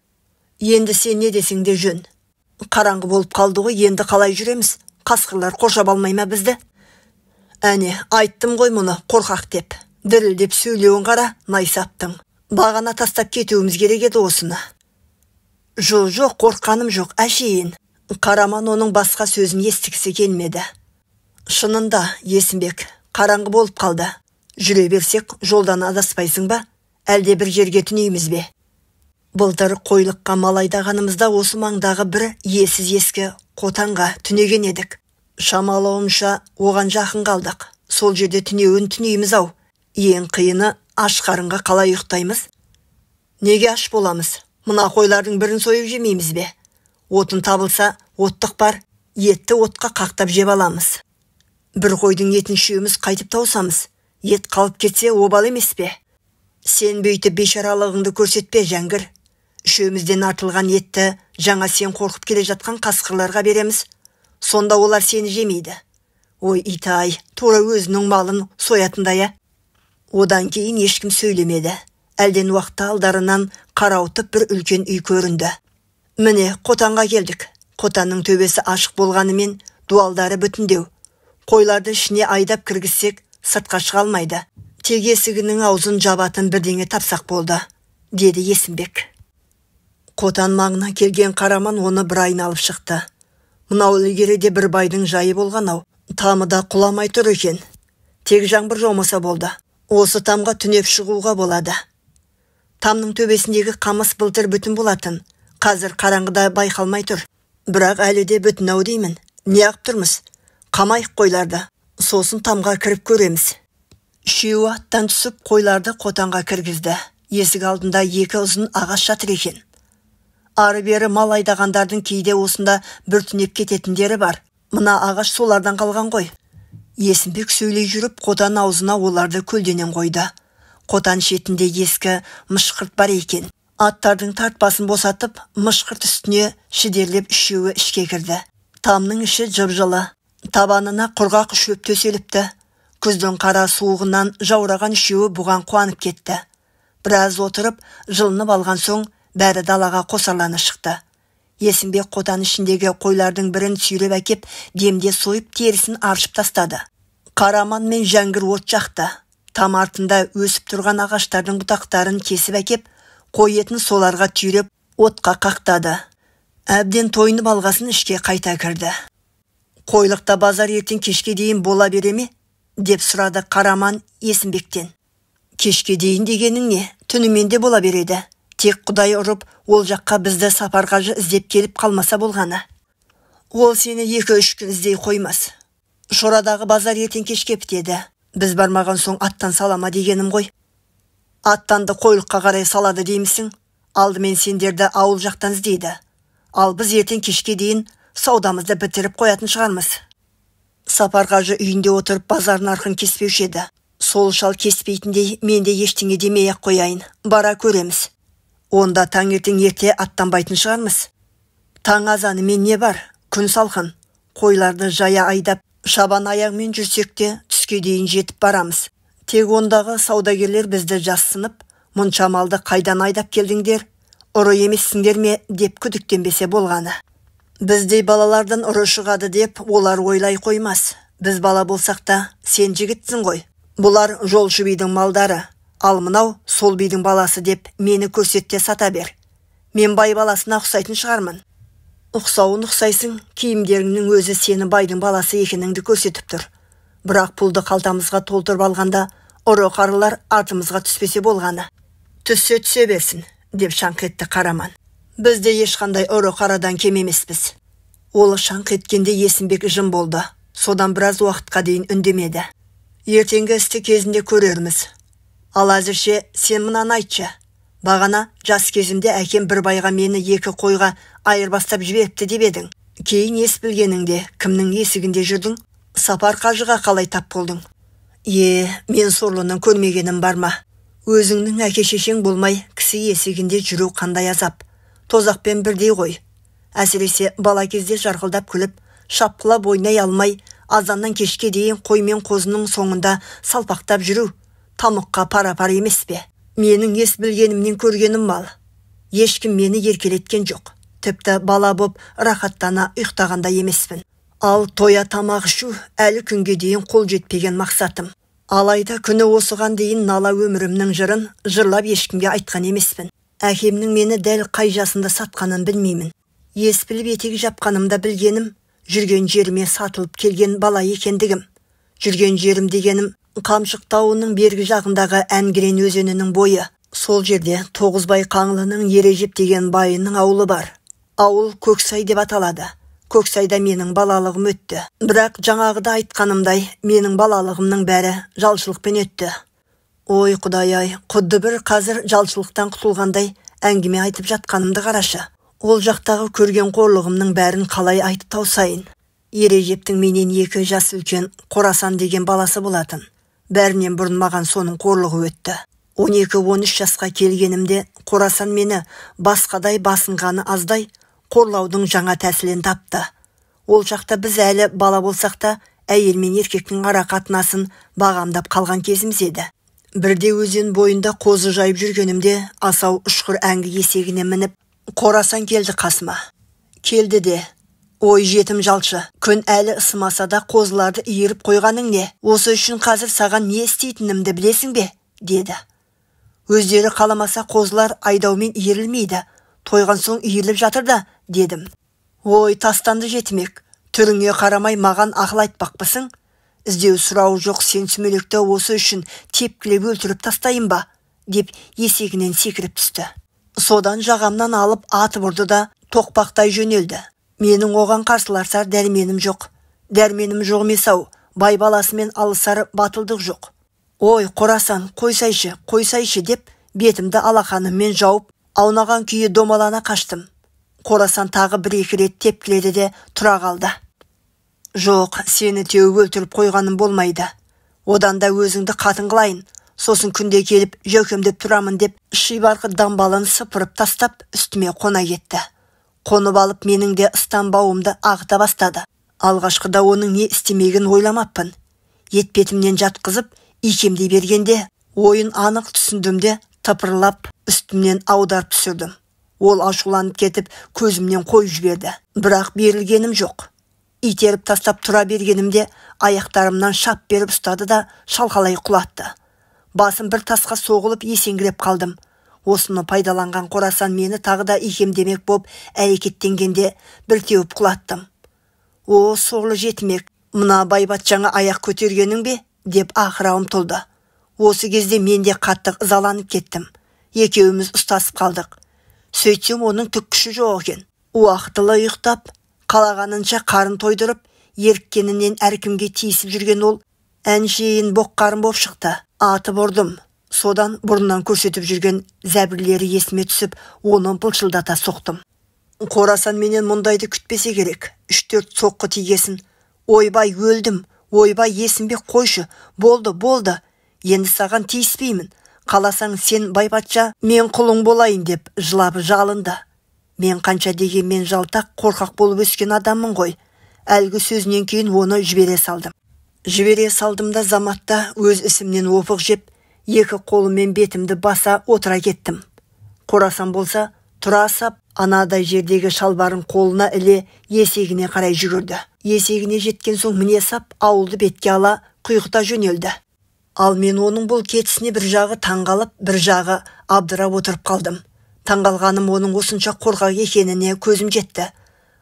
Енді сен не десең де жөн. Қараңғы болып қалды ғой, енді қалай жүреміз? Қасқырлар қоршап алмай ма бізді? Әне, айттым ғой мұны қорқақ деп. Дірілдеп сөйлеуін қара, найсаптың. Бағана тастап кетуіміз керек еді осыны. Жоқ, қорққаным жоқ, әшейін. Қараман оның басқа сөзін естігісі келмеді. Шынында, Есімбек, қараңғы болып қалды. Жүре берсек, жолдан адаспайсың ба? Әлде бір жерге түнейміз бе? Былтыр қойлыққа мал айдағанымызда осы маңдағы бір иесіз ескі қотанға түнеген едік. Шамалауымша оған жақын қалдық. Сол жерде түнейміз ау. Ең қиыны аш қарынға қалай ұйықтаймыз? Неге аш боламыз? Мына қойлардың бірін сойып жемейміз бе? Отын табылса, оттық бар, етті отқа қақтап жеп аламыз. бір қойдың етін үшеуміз қайтып таусамыз, ет қалып кетсе обал емес пе? Сен бүйтіп бейшаралығыңды көрсетпе, Жәңгір. Үшеумізден артылған етті жаңа сен қорқып келе жатқан қасқырларға береміз. Сонда олар сені жемейді. Ой, итай, тура өзінің малын соятындай. Одан кейін ешкім сөйлемеді. Әлден уақытта алдарынан қарауытып бір үлкен үй көрінді. Міне, Қотанға келдік. Қотанның төбесі ашық болғанымен дуалдары бүтіндеу. Қойларды ішіне айдап кіргізсек, сыртқа шыға алмайды. Тек есігінің аузын жабатын бірдеңе тапсақ болды, деді Есімбек. Қотан маңына келген Қараман оны бір айналып шықты. Мынау ілгеріде бір байдың жайы болған-ау, тамы да құламай тұр екен. Тек жаңбыр жаумаса болды. Осы тамға түнеп шығуға болады. Тамның төбесіндегі қамыс былтыр бүтін болатын. Қазір қараңғыда байқалмай тұр. Бірақ әлі де бүтін-ау деймін. Не ақ тұрмыз? Қамайық қойларды. Сосын тамға кіріп көреміз. Үшеуі аттан түсіп қойларды Қотанға кіргізді. Есік алдында екі ұзын ағаш жатыр екен. Ары-бері мал айдағандардың кейде осында бір түнеп кететіндері бар. Мына ағаш солардан қалған ғой. Есімбек сөйлей жүріп Қотан аузына оларды көлденен қойды. Қотан шетінде ескі мышқырт бар екен. Аттардың тартпасын босатып, мышқырт үстіне шідерлеп үшеуі ішке кірді. Тамның іші жып-жылы. Табанына құрғақ шөп төселіпті. Күздің қара суығынан жаураған үшеуі бұған қуанып кетті. Біраз отырып, жылынып алған соң, бәрі далаға қосарлана шықты. Есімбек Қотан ішіндегі қойлардың бірін сүйреп әкеп, демде сойып терісін аршып тастады. Қараман мен Жәңгір от жақты. Там артында өсіп тұрған ағаштардың бұтақтарын кесіп әкеп, қой етін соларға түйреп, отқа қақтады. Әбден тойынып алғасын ішке қайта кірді. Қойлықта базар ертең кешке дейін бола бере ме? Деп сұрады Қараман Есімбектен. Кешке дейін дегенің не? Түнімен де бола береді. Тек Құдай ұрып, ол жаққа бізді Сапарғажы іздеп келіп қалмаса болғаны. Ол сені 2-3 күн іздей қоймас. Шорадағы базар ертең кешке бітеді. Біз бармаған соң аттан салама дегенім ғой. Аттанды қойлыққа қарай салады деймісің? Алдымен сендерді ауыл жақтан іздейді. Ал біз ертең кешке дейін саудамызды бітіріп қоятын шығармыз. Сапарғажы үйінде отырып базар нарқын кеспеуші еді. Сол шал кеспейтіндей мен де ештеңе демей-ақ қояйын. Бара көреміз. Онда таңертең ерте аттанбайтын шығармыз. Таң азанымен не бар? Күн салқын. Қойларды жая айдап, шабан аяғымен жүрсек те түске дейін жетіп барамыз. Тек ондағы саудагерлер бізді жассынып, мұнша малды қайдан айдап келдіңдер? Ұры емессіңдер ме деп күдіктенбесе болғаны. Біздей балалардан ұры шығады деп олар ойлай қоймас. Біз бала болсақ та сен жігітсің ғой. Бұлар жолшы бидің малдары. Ал мынау сол бидің баласы деп мені көрсетте сата бер. Мен бай баласына ұқсайтын шығармын. Ұқсауын ұқсайсың, киімдеріңнің өзі сені байдың баласы екеніңді көрсетіп тұр. Бірақ пұлды қалтамызға толтырып алғанда, ұры қарылар артымызға түспесе болғаны. Түсе берсін, деп шаңқ етті Қараман. Бізде ешқандай ұры қарадан кем емеспіз. Ол шаңқ еткенде Есімбек жым болды. Содан біраз уақытқа дейін үндемеді. Ертеңгі істі кезінде көрерміз. Ал әзірше сен мынаны айтшы. Бағана жас кезімде әкем бір байға мені 2 қойға айырбастап жіберіпті деп едің. Кейін ес білгеніңде кімнің есігінде жүрдің? Сапарқажыға қалай тап болдың? Мен сорлының көрмегенім бар ма? Өзіңнің әке-шешең болмай кісі есігінде жүру қандай азап. Тозақпен бірдей ғой. Әсіресе бала кезде жарқылдап күліп, шапқылап ойнай алмай, азаннан кешке дейін қой мен қозының соңында салпақтап жүру. Тамыққа пара-пар емес пе? Менің ес білгенімнен көргенім мал. Ешкім мені еркелеткен жоқ. Тіпті бала боп рахаттана ұйықтағанда емеспін. Ал тоя тамақ ішу әлі күнге дейін қол жетпеген мақсатым. Алайда күні осыған дейін нала өмірімнің жырын жырлап ешкімге айтқан емеспін. Әкемнің мені дәл қай жасында сатқанын білмеймін. Ес біліп етек жапқанымда білгенім, жүрген жеріме сатылып келген бала екендігім. Жүрген жерім дегенім Қамшық тауының бергі жағындағы Әнгірен өзенінің бойы. Сол жерде Тоғызбай Қаңлының Ережеп деген байының ауылы бар. Ауыл Көксай деп аталады. Көксайда менің балалығым өтті. Бірақ жаңағыда айтқанымдай, менің балалығымның бәрі жалшылықпен өтті. Ой Құдай-ай, құдды бір қазір жалшылықтан құтылғандай әңгіме айтып жатқанымды қарашы. Ол жақтағы көрген қорлығымның бәрін қалай айтып таусайын. Ережептің менен 2 жас үлкен Қорасан деген баласы болатын. Бәрінен бұрын маған соның қорлығы өтті. 12-13 жасқа келгенімде Қорасан мені басқадай басынғаны аздай қорлаудың жаңа тәсілін тапты. Ол жақта біз әлі бала болсақ та, әйел мен еркектің ара қатынасын бағамдап қалған кезіміз еді. Бірде өзен бойында қозы жайып жүргенімде асау ұшқыр әңгі есегіне мініп, Қорасан келді қасыма. Келді де: «Ой жетім жалшы, күн әлі ысымаса да қозыларды иіріп қойғаның не? Осы үшін қазір саған не істейтінімді білесің бе?» деді. «Өздері қаламаса қозылар айдаумен иірілмейді, тойған соң иіріліп жатыр да», дедім. «Ой, тастанды жетімек, түріңе қарамай маған ақыл айтпақпысың? Іздеу сұрауы жоқ сен сүмелекті осы үшін тепкілеп өлтіріп тастайын ба?» деп есегінен секіріп түсті. Содан жағамнан алып атып ұрды да тоқпақтай жөнелді. Менің оған қарсыласар дәрменім жоқ. Дәрменім жоқ емес-ау, бай баласымен алысар батылдық жоқ. «Ой, Қорасан, қойсайшы» деп бетімді алақаныммен жауып, аунаған күйі домалана қаштым. Қорасан тағы 1-2 рет тепкіледі де тұра қалды. «Жоқ, сені теуіп өлтіріп қойғаным болмайды. Одан да өзіңді қатын қылайын. Сосын күнде келіп жөкемдеп тұрамын» деп шибарқы дамбалын сыпырып тастап үстіме қона кетті. Қонып алып менің де ыстан-бауымды ағыта бастады. Алғашқыда оның не істемегін ойламаппын. Етпетімнен жатқызып, икемдей бергенде ойын анық түсіндімде тыпырлап үстімнен аударып түсірдім. Ол ашуланып кетіп көзімнен қойып жіберді. Бірақ берілгенім жоқ. Итеріп тастап тұра бергенімде аяқтарымнан шап беріп ұстады да шалқалай құлатты. Басым бір тасқа соғылып есеңгіреп қалдым. Осыны пайдаланған Қорасан мені тағы да икемдемек боп әрекеттенгенде бір теуіп құлаттым. «О, сорлы жетімек, мына байбатшаңа аяқ көтергенің бе?» деп ақыра ұмтылды. Осы кезде мен де қатты ызаланып кеттім. Екеуміз ұстасып қалдық. Сөйтсем оның түк күші жоқ екен. Уақытылы ұйықтап, қалағанынша қарын тойдырып, еріккенінен әркімге тиісіп жүрген ол әншейін боққарын боп шықты. Атып ұрдым. Содан бұрыннан көрсетіп жүрген зәбірлері есіме түсіп, оны былшылдата соқтым. Қорасан менен мұндайды күтпесе керек. 3-4 соққы тигесін. «Ойбай, өлдім. Ойбай, есімбек, қойшы. Болды. Енді саған тиіспеймін. Қаласаң сен байбатша, мен құлың болайын» деп жылап жалынды. Мен қанша дегенмен жалтақ, қорқақ болып өскен адаммын ғой. Әлгі сөзінен кейін оны жібере салдым да заматта өз ісімнен опық жеп, 2 қолыммен бетімді баса отыра кеттім. Қорасан болса тұра сап, анадай жердегі шалбарын қолына іле есегіне қарай жүгірді. Есегіне жеткен соң міне сап, ауылды бетке ала құйғыта жөнелді. Ал мен оның бұл кетісіне бір жағы таңғалып, бір жағы абдырап отырып қалдым. Таңғалғаным оның осынша қорқақ екеніне көзім жетті.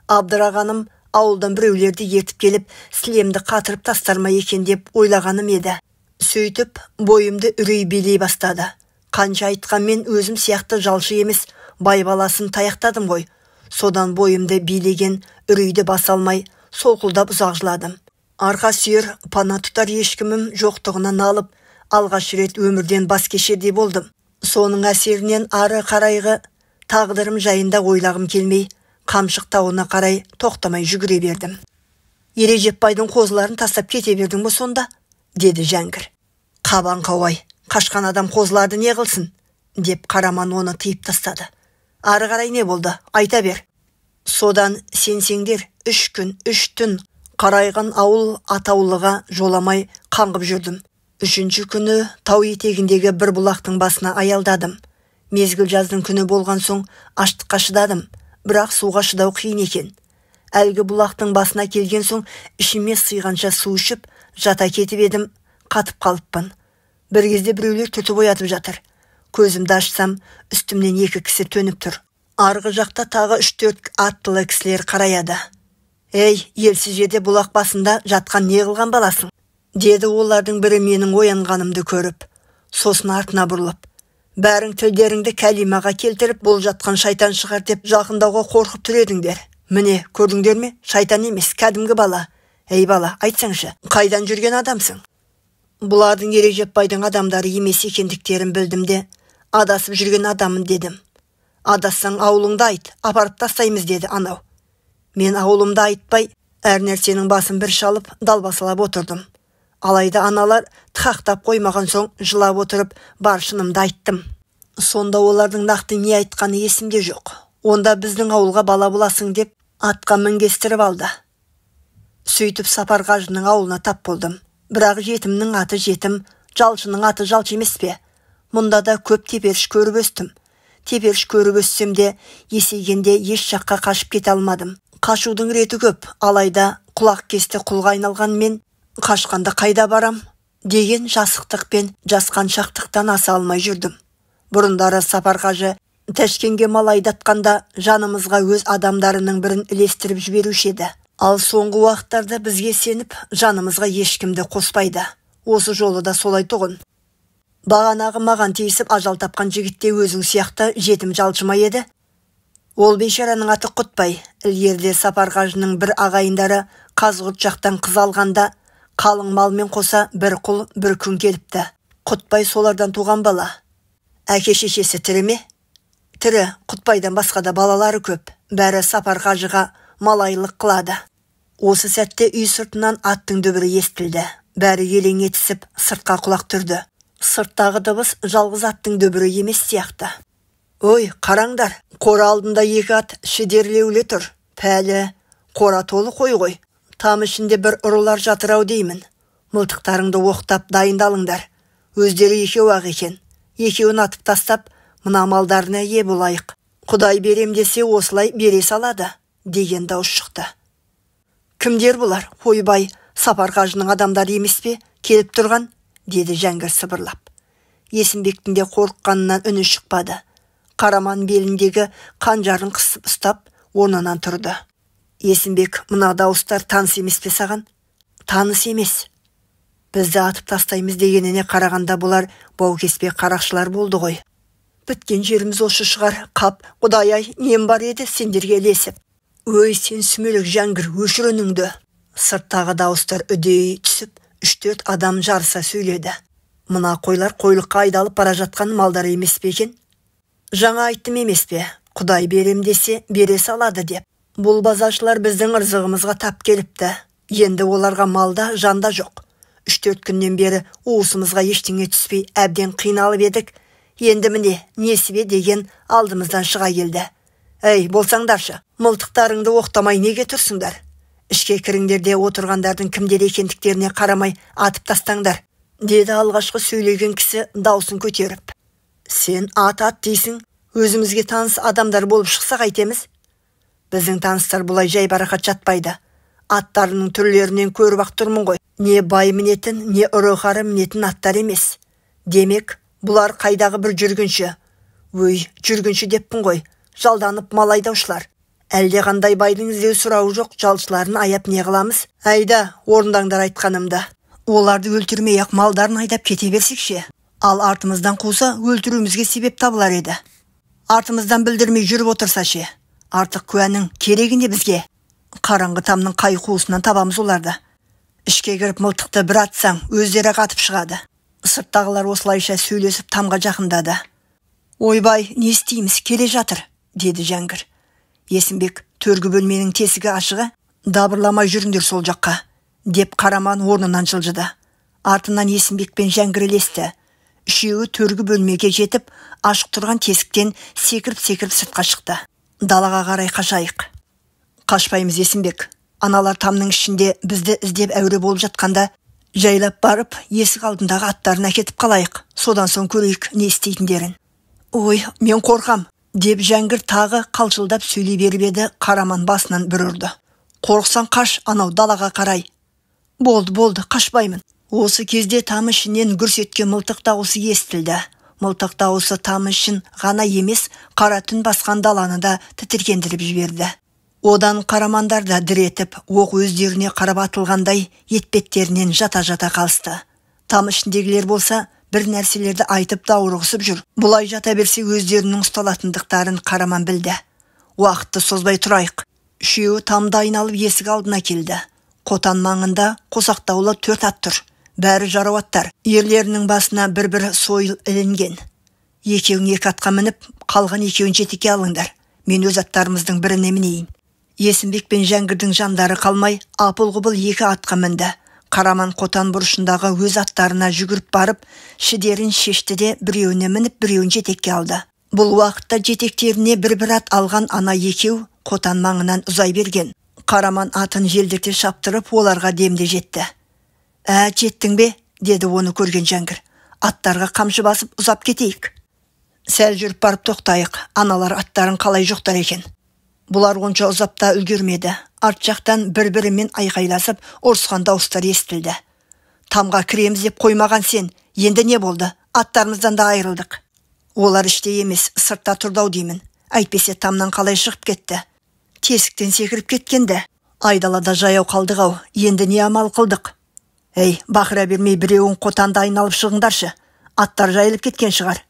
Абдырағаным ауылдан біреулерді ертіп келіп, сілемді қатырып тастар ма екен деп ойлағаным еді. Сөйтіп, бойымды үрей билей бастады. Қанша айтқанмен өзім сияқты жалшы емес, бай баласын таяқтадым ғой. Содан бойымды билеген үрейді баса алмай, солқылдап ұзақ жыладым. Арқа сүйер, пана тұтар ешкімім жоқтығынан алып, алғаш рет өмірден бас кешердей болдым. Соның әсерінен ары қарайғы тағдырым жайында ойлағым келмей, Қамшық тауына қарай тоқтамай жүгіре бердім. «Ережепбайдың қозыларын тастап кете бердің бе сонда?» деді Жәңгір. «Қабан қауай, қашқан адам қозыларды не қылсын?» деп Қараман оны тыйып тастады. «Ары қарай не болды? Айта бер». Содан сенсеңдер 3 күн 3 түн қарайған ауыл атаулыға жоламай қаңғып жүрдім. 3-ші күні тау етегіндегі бір бұлақтың басына аялдадым. Мезгіл жаздың күні болған соң аштыққа шыдадым, бірақ суға шыдау қиын екен. Әлгі бұлақтың басына келген соң ішіме сыйғанша су ішіп, жата кетіп едім, қатып қалыппын. Бір кезде біреулер түтіп оятып жатыр. Көзімді ашсам, үстімнен 2 кісі төніп тұр. Арғы жақта тағы 3-4 аттылы кісілер қараяды. «Ей, елсіз жерде бұлақ басында жатқан не қылған баласың?» деді олардың бірі менің оянғанымды көріп. Сосын артына бұрылып: «Бәрің тілдеріңді кәлимаға келтіріп, бұл жатқан шайтан шығар деп жақындауға қорқып тұр едіңдер. Міне, көрдіңдер ме? Шайтан емес, кәдімгі бала. Ей бала, айтсаңшы, қайдан жүрген адамсың?» Бұлардың Ережепбайдың адамдары емес екендіктерін білдім де, адасып жүрген адамын дедім. «Адассаң ауылыңды айт, апарып тастаймыз» деді анау. Мен ауылымды айтпай, Әр нәрсенің басын бір шалып, далбасалап отырдым. Алайда аналар тықақтап қоймаған соң жылап отырып, бар шынымды айттым. Сонда олардың нақты не айтқаны есімде жоқ. Онда біздің ауылға бала боласың деп атқа мінгестіріп алды. Сөйтіп Сапар қажының ауылына тап болдым. Бірақ жетімнің аты жетім, жалшының аты жалшы емес пе? Мұнда да көп теперіш көріп өстім. Теперіш көріп өссем де, есейгенде еш жаққа қашып кете алмадым. Қашудың реті көп, алайда құлақ кесті құлға айналған мен қашқанда қайда барам деген жасықтықпен жасқаншақтықтан аса алмай жүрдім. Бұрындары Сапар қажы Тәшкенге мал айдатқанда жанымызға өз адамдарының бірін ілестіріп жіберуші еді. Ал соңғы уақыттарда бізге сеніп, жанымызға ешкімді қоспайды. Осы жолы да солай тұғын. Бағанағы маған тиісіп ажал тапқан жігітте өзің сияқты жетім жалшыма еді. Ол бейшараның аты Құтбай. Ілгерде Сапар қажының бір ағайындары Қазғұрт жақтан қыз алғанда, қалың малмен қоса бір құл бір күн келіпті. Құтбай солардан туған бала. Әке шешесі тірі ме? Тірі, Құтбайдан басқа да балалары көп. Бәрі Сапар қажыға малайлық қылады. Осы сәтте үй сыртынан аттың дүбірі естілді. Бәрі елең етісіп сыртқа құлақ түрді. Сырттағы дыбыс жалғыз аттың дүбірі емес сияқты. Ой, қараңдар, қора алдында екі ат шідерлеулі тұр. Пәлі, қора толы қой. Там ішінде бір ұрылар жатыр ау деймін. Мылтықтарыңды оқтап дайындалыңдар. Өздері екеу-ақ екен. Екеуін атып тастап, мына малдарына ие болайық. Құдай берем десе осылай бере салады, деген дауыс шықты. Кімдер бұлар? Ойбай, Сапар қажының адамдары емес пе? Келіп тұрған, деді Жәңгір сыбырлап. Есімбектің де қорыққанынан үні шықпады. Қараман беліндегі қанжарын қысып ұстап, орнынан тұрды. Есімбек, мына дауыстар таныс емес пе саған? Таныс емес. Бізді атып тастаймыз дегеніне қарағанда бұлар баукеспе қарақшылар болды ғой. Біткен жеріміз осы шығар. Қап, Құдай-ай, нем бар еді сендерге ілесіп. Өй, сен сүмелек Жәңгір, өшір үніңді. Сырттағы дауыстар үдей түсіп, 3-4 адам жарыса сөйледі. Мына қойлар қойлыққа айдалып бара жатқан малдар емес пе екен? Жаңа айттым емес пе? Құдай берем десе бере салады деп. Бұл базашылар біздің ырзығымызға тап келіпті. Енді оларға малда, жанда жоқ. 3-4 күннен бері уысымызға ештеңе түспей әбден қиналып едік. Енді міне несібе деген алдымыздан шыға келді. Әй, болсаңдаршы, мылтықтарыңды оқтамай неге тұрсыңдар? Ішке кіріңдерде отырғандардың кімдер екендіктеріне қарамай атып тастаңдар, деді алғашқы сөйлеген кісі даусын көтеріп. Сен ат дейсің, өзімізге таныс адамдар болып шықса қайтеміз? Біздің таныстар бұлай жай барақат жатпайды. Аттарының түрлерінен көріп-ақ тұрмын ғой. Не бай мінетін, не ұры-қары мінетін аттар емес. Демек, бұлар қайдағы бір жүргінші. Өй, жүргінші деппін ғой. Жалданып мал айдаушылар. Әлде қандай байдың іздеу сұрауы жоқ, жалшыларын аяп не қыламыз? Айда, орындаңдар айтқанымда. Оларды өлтірмей-ақ малдарын айдап кете берсекше. Ал артымыздан қуса өлтіруімізге себеп табылар еді. Артымыздан білдірмей жүріп отырса ше. Артық куәнің керегі не бізге? Қараңғы тамның қай қуысынан табамыз оларды. Ішке кіріп мылтықты бір атсаң, өздері қатып шығады. Сырттағылар осылайша сөйлесіп тамға жақындады. Ойбай, не істейміз, келе жатыр, деді Жәңгір. Есімбек, төргі бөлменің тесігі ашығы, дабырламай жүріңдер сол жаққа, деп Қараман орнынан жылжыды. Артынан Есімбек пен Жәңгір ілесті. Үшеуі төргі бөлмеге жетіп, ашық тұрған тесіктен секіріп сыртқа шықты. Далаға қарай қашайық. Қашпаймыз, Есімбек. Аналар тамның ішінде бізді іздеп әуре болып жатқанда, жайлап барып, есік алдындағы аттарын әкетіп қалайық. Содан соң көрейік не істейтіндерін. Ой, мен қорқам, деп Жәңгір тағы қалшылдап сөйлей беріп еді. Қараман басынан бір ұрды. Қорықсаң қаш, анау далаға қарай. Болды, қашпаймын. Осы кезде там ішінен гүрс еткен мылтық дауысы естілді. Мылтық дауысы там ішін ғана емес, қара түн басқан даланы да тітіркендіріп жіберді. Одан Қарамандар да дір етіп, оқ өздеріне қарап атылғандай етпеттерінен жата-жата қалысты. Там ішіндегілер болса, бір нәрселерді айтып даурығысып жүр. Бұлай жата берсе өздерінің ұсталатындықтарын Қараман білді. Уақытты созбай тұрайық. Үшеуі тамда айналып есік алдына келді. Қотан маңында қосақтаулы 4 ат тұр. Бәрі жарау аттар. Ерлерінің басына бір сойыл ілінген. Екеуің 2 атқа мініп, қалған екеуін жетекке алыңдар. Мен өз аттарымыздың біріне мінейін. Есімбек пен Жәңгірдің жандары қалмай, апыл-ғұпыл екі атқа мінді. Қараман Қотан бұрышындағы өз аттарына жүгіріп барып, шідерін шешті де біреуіне мініп, біреуін жетекке алды. Бұл уақытта жетектеріне бір-бір ат алған ана екеу Қотан маңынан ұзай берген. Қараман атын желдірте шаптырып, оларға демде жетті. Жеттің бе? Деді оны көрген Жәңгір. Аттарға қамшы басып ұзап кетейік. Сәл жүріп барып тоқтайық, аналар аттарын қалай жоқтар екен. Бұлар онша ұзапта үлгермеді. Арт жақтан бір-бірімен айқайласып, ұрысқан дауыстар естілді. Тамға кіреміз деп қоймаған сен, енді не болды? Аттарымыздан да айырылдық. Олар іште емес, сыртта тұрдау деймін. Әйтпесе тамнан қалай шығып кетті? Тесіктен секіріп кеткенді. Айдалада жаяу қалдық-ау, енді не амал қылдық? Бақыра бермей біреуін Қотанды айналып шығыңдаршы. Аттар жайылып кеткен шығар.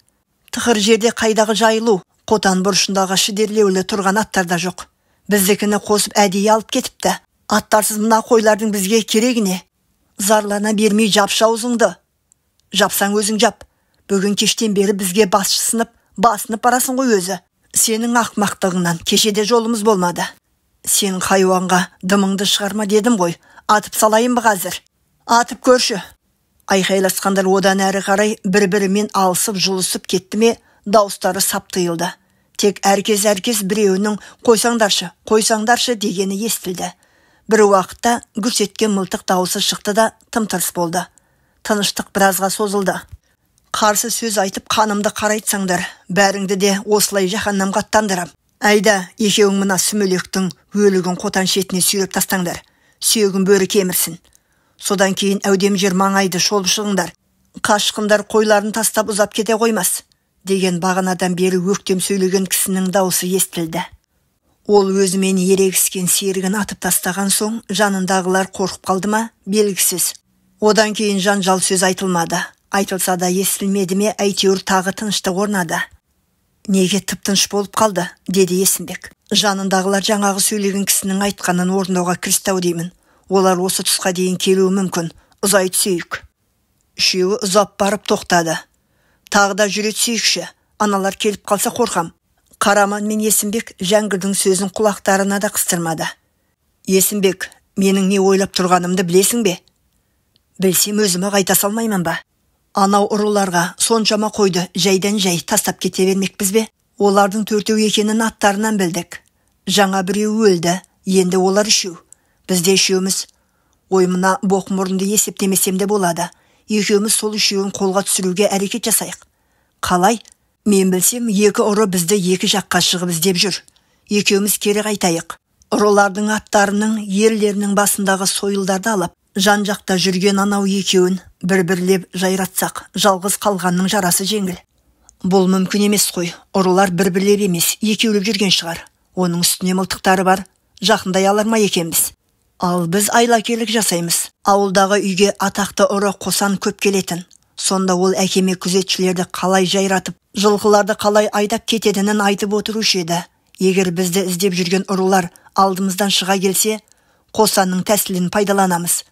Тықыр жерде қайдағы жайылу? Қотан бұрышындағы шідерлеулі тұрған аттар да жоқ. Біздікіні қосып әдейі алып кетіпті. Аттарсыз мына қойлардың бізге керегіне. Зарлана бермей жапшы аузыңды. Жапсаң өзің жап. Бүгін кештен бері бізге басынып барасың ғой өзі. Сенің ақмақтығыңнан кешеде жолымыз болмады. Сен хайуанға дымыңды шығарма дедім ғой. Атып салайын ба қазір? Атып көрші. Айқайласқандар одан әрі қарай бір-бірімен алысып жұлысып кетті ме, дауыстары сап тыйылды. Тек әркез біреуінің қойсаңдаршы дегені естілді. Бір уақытта гүрс еткен мылтық дауысы шықты да тым-тырыс болды. Тыныштық біразға созылды. Қарсы сөз айтып қанымды қарайтсаңдар, бәріңді де осылай жаһаннамға аттандырам. Айда, екеуің мына сүмелектің өлігін Қотан шетіне сүйреп тастаңдар. Сүйегін бөрі кемірсін. Содан кейін әудем жер маңайды шолып шығыңдар. Қашқындар қойларын тастап ұзап кете қоймас, деген бағанадан бері өктем сөйлеген кісінің дауысы естілді. Ол өзімен ерегіскен серігін атып тастаған соң, жанындағылар қорқып қалды ма, белгісіз. Одан кейін жанжал сөз айтылмады. Айтылса да естілмеді ме, әйтеуір тағы тыныштық орнады. Неге тып-тыныш болып қалды, деді Есімбек. Жанындағылар жаңағы сөйлеген кісінің айтқанын орындауға кірісті-ау деймін. Олар осы тұсқа дейін келуі мүмкін. Ұзай түсейік. Үшеуі ұзап барып тоқтады. Тағы да жүре түсейікші. Аналар келіп қалса қорқам. Қараман мен Есімбек Жәңгірдің сөзін құлақтарына да қыстырмады. Есімбек, менің не ойлап тұрғанымды білесің бе? Білсем өзіме қайта салмаймын ба? Анау ұрыларға соншама қойды жайдан жай тастап кете бермекпіз бе? Олардың төртеу екенін аттарынан білдік. Жаңа біреу өлді, енді олар үшеу. Бізде үшеуміз. Мына боқ мұрынды есептемесем де болады. Екеуміз сол үшеуін қолға түсіруге әрекет жасайық. Қалай? Мен білсем, екі ұры бізді екі жаққа шығып іздеп жүр. Екеуміз кері қайтайық. Ұрылардың аттарының, ерлерінің басындағы сойылдарды алып, жан-жақта жүрген анау екеуін бір-бірлеп жайратсақ, жалғыз қалғанның жарасы жеңіл. Бұл мүмкін емес қой. Ұрылар бір-бірлеп емес, екеулеп жүрген шығар. Оның үстіне мылтықтары бар. Жақындай алар ма екенбіз? Ал біз айлакерлік жасаймыз. Ауылдағы үйге атақты ұры Қосан көп келетін. Сонда ол әкеме күзетшілерді қалай жайратып, жылқыларды қалай айдап кетедінін айтып отырушы еді. Егер бізді іздеп жүрген ұрылар алдымыздан шыға келсе, Қосанның тәсілін пайдаланамыз.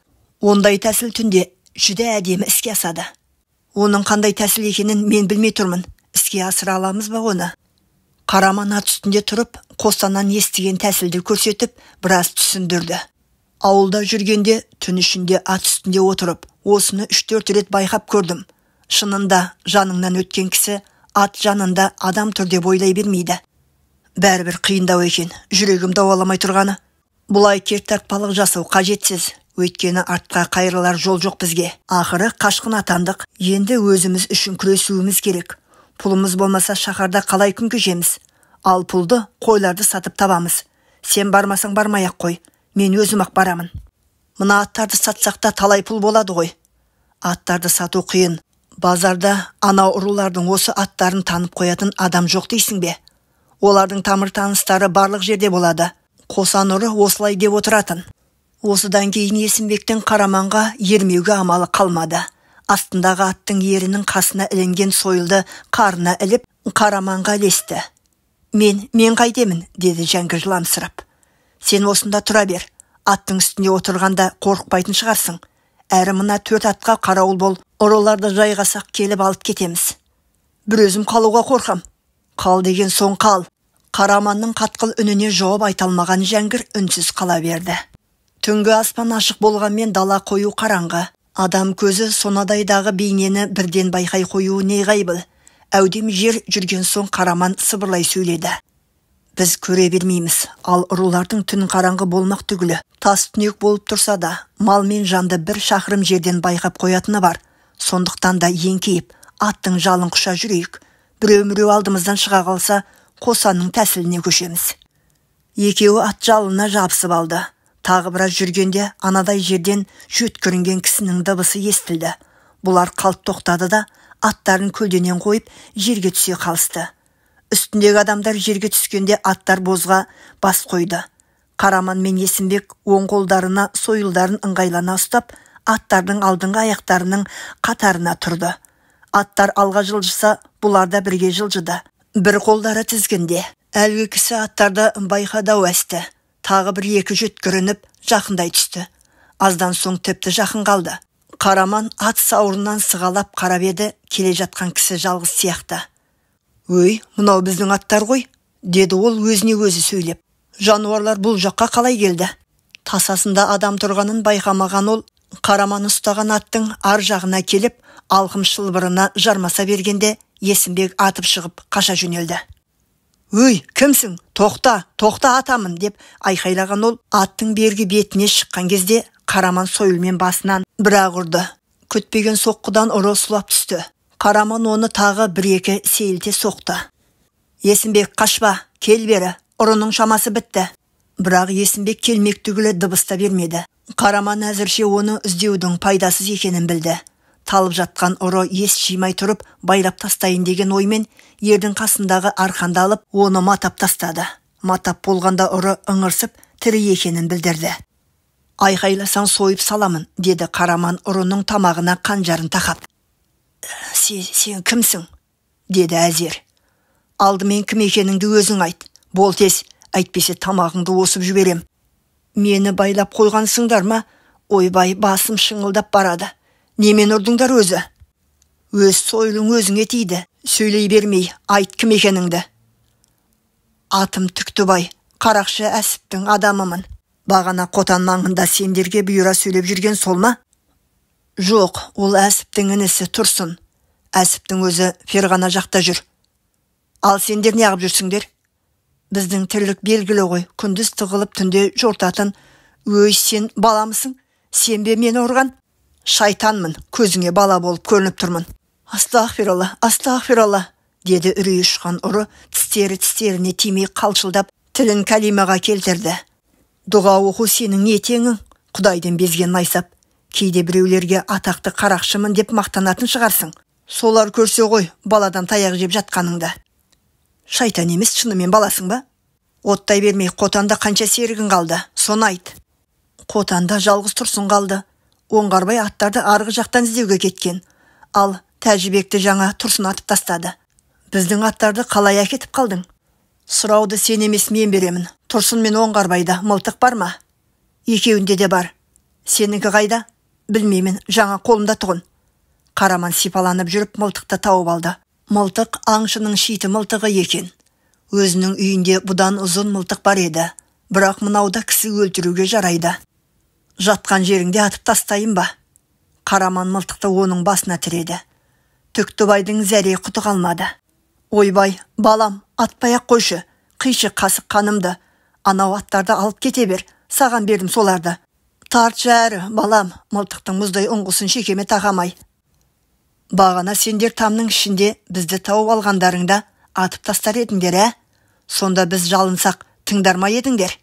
Ондай тәсіл түнде жүде әдемі іске асады. Оның қандай тәсіл екенін мен білмей тұрмын. Іске асыра аламыз ба оны? Қараман ат үстінде тұрып, Қосаннан естіген тәсілді көрсетіп, біраз түсіндірді. Ауылда жүргенде түн ішінде ат үстінде отырып, осыны 3-4 рет байқап көрдім. Шынында жаныңнан өткен кісі ат жанында адам тұр деп ойлай бермейді. Бәрібір қиындау екен, жүрегім дауаламай тұрғаны. Бұлай кер тартпалық жасау қажетсіз. Өйткені артқа қайрылар жол жоқ бізге. Ақыры қашқын атандық, енді өзіміз үшін күресуіміз керек. Пұлымыз болмаса шаһарда қалай күн кешеміз? Ал пұлды қойларды сатып табамыз. Сен бармасаң бармай-ақ қой. Мен өзім-ақ барамын. Мына аттарды сатсақ та талай пұл болады ғой. Аттарды сату қиын. Базарда анау ұрылардың осы аттарын танып қоятын адам жоқ дейсің бе? Олардың тамыр таныстары барлық жерде болады. Қосан ұры осылай деп отыратын. Осыдан кейін Есімбектің Қараманға ермеуге амалы қалмады. Астындағы аттың ерінің қасына ілінген сойылды қарына іліп, Қараманға ілесті. Мен қайтемін, деді Жәңгір жыламсырап. Сен осында тұра бер. Аттың үстінде отырғанда қорықпайтын шығарсың. Әрі мына 4 атқа қарауыл бол, ұрыларды жайғасақ келіп алып кетеміз. Бір өзім қалуға қорқам. Қал деген соң қал. Қараманның қатқыл үніне жауап айталмаған жәңгір үнсіз қала берді. Түнгі аспан ашық болғанмен дала қою қараңғы. Адам көзі сонадайдағы бейнені бірден байқай қоюы неғайбыл. Әудем жер жүрген соң Қараман сыбырлай сөйледі. Біз көре бермейміз, ал ұрылардың түн қараңғы болмақ түгілі. Тас түнек болып тұрса да, мал мен жанды бір шақырым жерден байқап қоятыны бар. Сондықтан да еңкейіп, аттың жалын құша жүрейік. Біреу-міреу алдымыздан шыға қалса, қосанның тәсіліне көшеміз. Екеуі ат жалына жабысып алды. Тағы біраз жүргенде анадай жерден жөткірінген кісінің дыбысы естілді. Бұлар қалт тоқтады да, аттарын көлденен қойып, жерге түсе қалысты. Үстіндегі адамдар жерге түскенде аттар бозға бас қойды. Қараман мен Есімбек оң қолдарына сойылдарын ыңғайлана ұстап, аттардың алдыңғы аяқтарының қатарына тұрды. Аттар алға жылжыса, бұлар да бірге жылжыды. Бір қолдары тізгінде. Әлгі кісі аттарды байқадау әсті. Тағы бір екі жөткірініп жақындай түсті. Аздан соң тіпті жақын қалды. Қараман ат сауырынан сығалап қарап еді, келе жатқан кісі жалғыз сияқты. «Өй, мынау біздің аттар ғой», деді ол өзіне өзі сөйлеп. «Жануарлар бұл жаққа қалай келді?» Тасасында адам тұрғанын байқамаған ол, Қараман ұстаған аттың ар жағына келіп, алқым шылбырына жармаса бергенде, Есімбек атып шығып қаша жөнелді. «Өй, кімсің? Тоқта, тоқта атамын», деп айқайлаған ол, аттың бергі бетіне шыққан кезде Қараман сойылмен басынан бір-ақ ұрды. Күтпеген соққыдан ұры сұлап түсті. Қараман оны тағы бір-екі сейілте соқты. «Есімбек, қашпа, кел бері, ұрының шамасы бітті». Бірақ Есімбек келмек түгілі дыбыста бермеді. Қараман әзірше оны іздеудің пайдасыз екенін білді. Талып жатқан ұры ес жимай тұрып, байлап тастайын деген оймен ердің қасындағы арқанды алып, оны матап тастады. Матап болғанда ұры ыңырсып, тірі екенін білдірді. «Айқайласаң сойып саламын», деді Қараман ұрының тамағына қанжарын тақап. Сен кімсің?» деді әзер. «Алдымен кім екеніңді өзің айт. Бол тез, әйтпесе тамағыңды осып жіберем». «Мені байлап қойғансыңдар ма? Ойбай, басым шыңылдап барады. Немен ұрдыңдар өзі?» «Өз сойылың өзіңе тиді. Сөйлей бермей, айт кім екеніңді». «Атым Түктібай, Қарақшы Әсіптің адамымын. Бағана Қотан маңында сендерге бұйыра сөйлеп жүрген сол ма?» «Жоқ, ол Әсіптің інісі Тұрсын. Әсіптің өзі Ферғана жақта жүр». «Ал сендер неғып жүрсіңдер?» «Біздің тірлік белгілі ғой, күндіз тығылып түнде жортатын». «Өй, сен баламысың? Сен бе мені ұрған?» «Шайтанмын, көзіңе бала болып көрініп тұрмын». «Астағфиралла, астағфиралла», деді үрей ұшқан ұры, тістеріне тимей қалшылдап, тілін кәлимаға келтірді. «Дұға оқу сенің етеңің, Құдайден безген найсап. Кейде біреулерге атақты қарақшымын деп мақтанатын шығарсың. Солар көрсе ғой, баладан таяқ жеп жатқаныңда». «Шайтан емес, шынымен баласың ба? Оттай бермей, Қотанда қанша серігін қалды, соны айт». «Қотанда жалғыз Тұрсын қалды. Оңғарбай аттарды арғы жақтан іздеуге кеткен. Ал Тәжібекті жаңа Тұрсын атып тастады». «Біздің аттарды қалай әкетіп қалдың?» «Сұрауды сен емес, мен беремін. Тұрсын мен Оңғарбайда мылтық бар ма?» «Екеуінде де бар». «Сенікі қайда?» «Білмеймін, жаңа қолымда тұғын». Қараман сипаланып жүріп мылтықты тауып алды. Мылтық аңшының шиті мылтығы екен. Өзінің үйінде бұдан ұзын мылтық бар еді. Бірақ мынауда кісі өлтіруге жарайды. «Жатқан жеріңде атып тастайын ба?» Қараман мылтықты оның басына тіреді. Түктібайдың зәре құты қалмады. «Ойбай, балам, атпай-ақ қойшы. Қишы қасық қанымды. Анау аттарды алып кете бер. Саған бердім соларды. Тартшы әрі, балам, мылтықтың мұздай ұңғысын шекеме тағамай». «Бағана сендер тамның ішінде бізді тауып алғандарыңда атып тастар едіңдер, ә? Сонда біз жалынсақ, тыңдарма едіңдер?»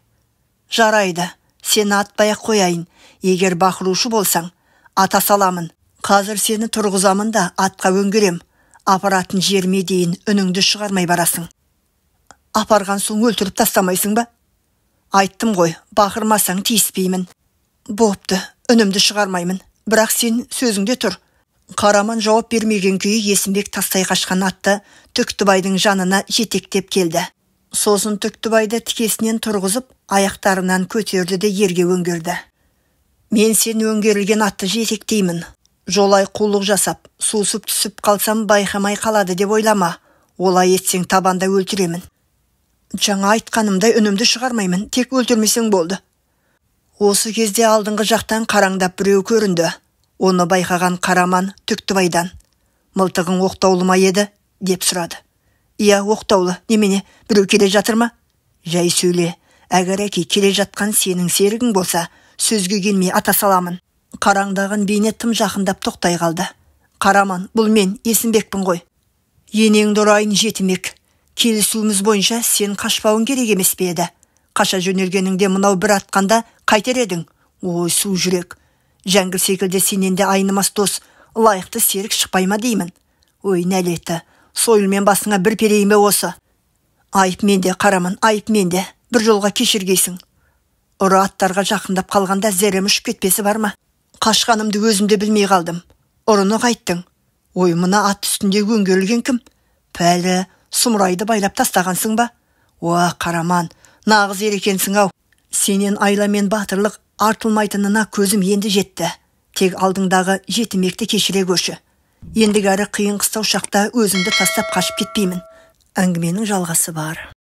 «Жарайды, сені атпай-ақ қояйын. Егер бақырушы болсаң, ата саламын. Қазір сені тұрғызамын да атқа өңгерем. Апаратын жерме дейін үніңді шығармай барасың». «Апарған соң өлтіріп тастамайсың ба?» «Айттым ғой, бақырмасаң тиіспеймін». «Бопты, үнімді шығармаймын. Бірақ сен сөзіңде тұр». Қараман жауап бермеген күйі Есімбек тастай қашқан атты Түктібайдың жанына жетектеп келді. Сосын Түктібайды тікесінен тұрғызып, аяқтарынан көтерді де ерге өңгерді. «Мен сен өңгерілген атты жетектеймін. Жолай қулық жасап, сусып түсіп қалсам байқамай қалады деп ойлама. Олай етсең табанда өлтіремін». Жаңа айтқанымдай үнімді шығармаймын, тек өлтірмесең болды. Осы кезде алдыңғы жақтан қараңдап біреу көрінді. Оны байқаған Қараман Түктібайдан: «Мылтығың оқтаулы ма еді?» деп сұрады. «Иә, оқтаулы. Немене, біреу келе жатыр ма?» «Жай сөйле. Әгер әке келе жатқан сенің серігің болса, сөзге келмей ата саламын». Қараңдаған бейне тым жақындап тоқтай қалды. «Қараман, бұл мен, Есімбекпін ғой. Енеңді ұрайын Жетімек. Келісуіміз бойынша сен қашпауың керек емес пе еді? Қаша жөнелгеніңде мынау бір атқанда қайтер едің? Ой, су жүрек. Жәңгір секілді сенен де айнымас дос, лайықты серік шықпай ма деймін. Ой, нәлеті, сойылмен басыңа бір перейін бе осы?» «Айып менде, Қараман, айып менде. Бір жолға кешіргейсің. Ұры аттарға жақындап қалғанда зәрем ұшып кетпесі бар ма? Қашқанымды өзімде білмей қалдым. Ұрыны қайттың. Ой, мына ат үстінде өңгерілген кім? Пәлі, сұмырайды байлап тастағансың ба? Уа, Қараман, нағыз ер екенсің ау. Сенен айла мен батырлық артылмайтынына көзім енді жетті. Тек алдыңдағы Жетімекті кешіре көрші. Ендігәрі қиын қыстау шақта өзімді тастап қашып кетпеймін». Әңгіменің жалғасы бар.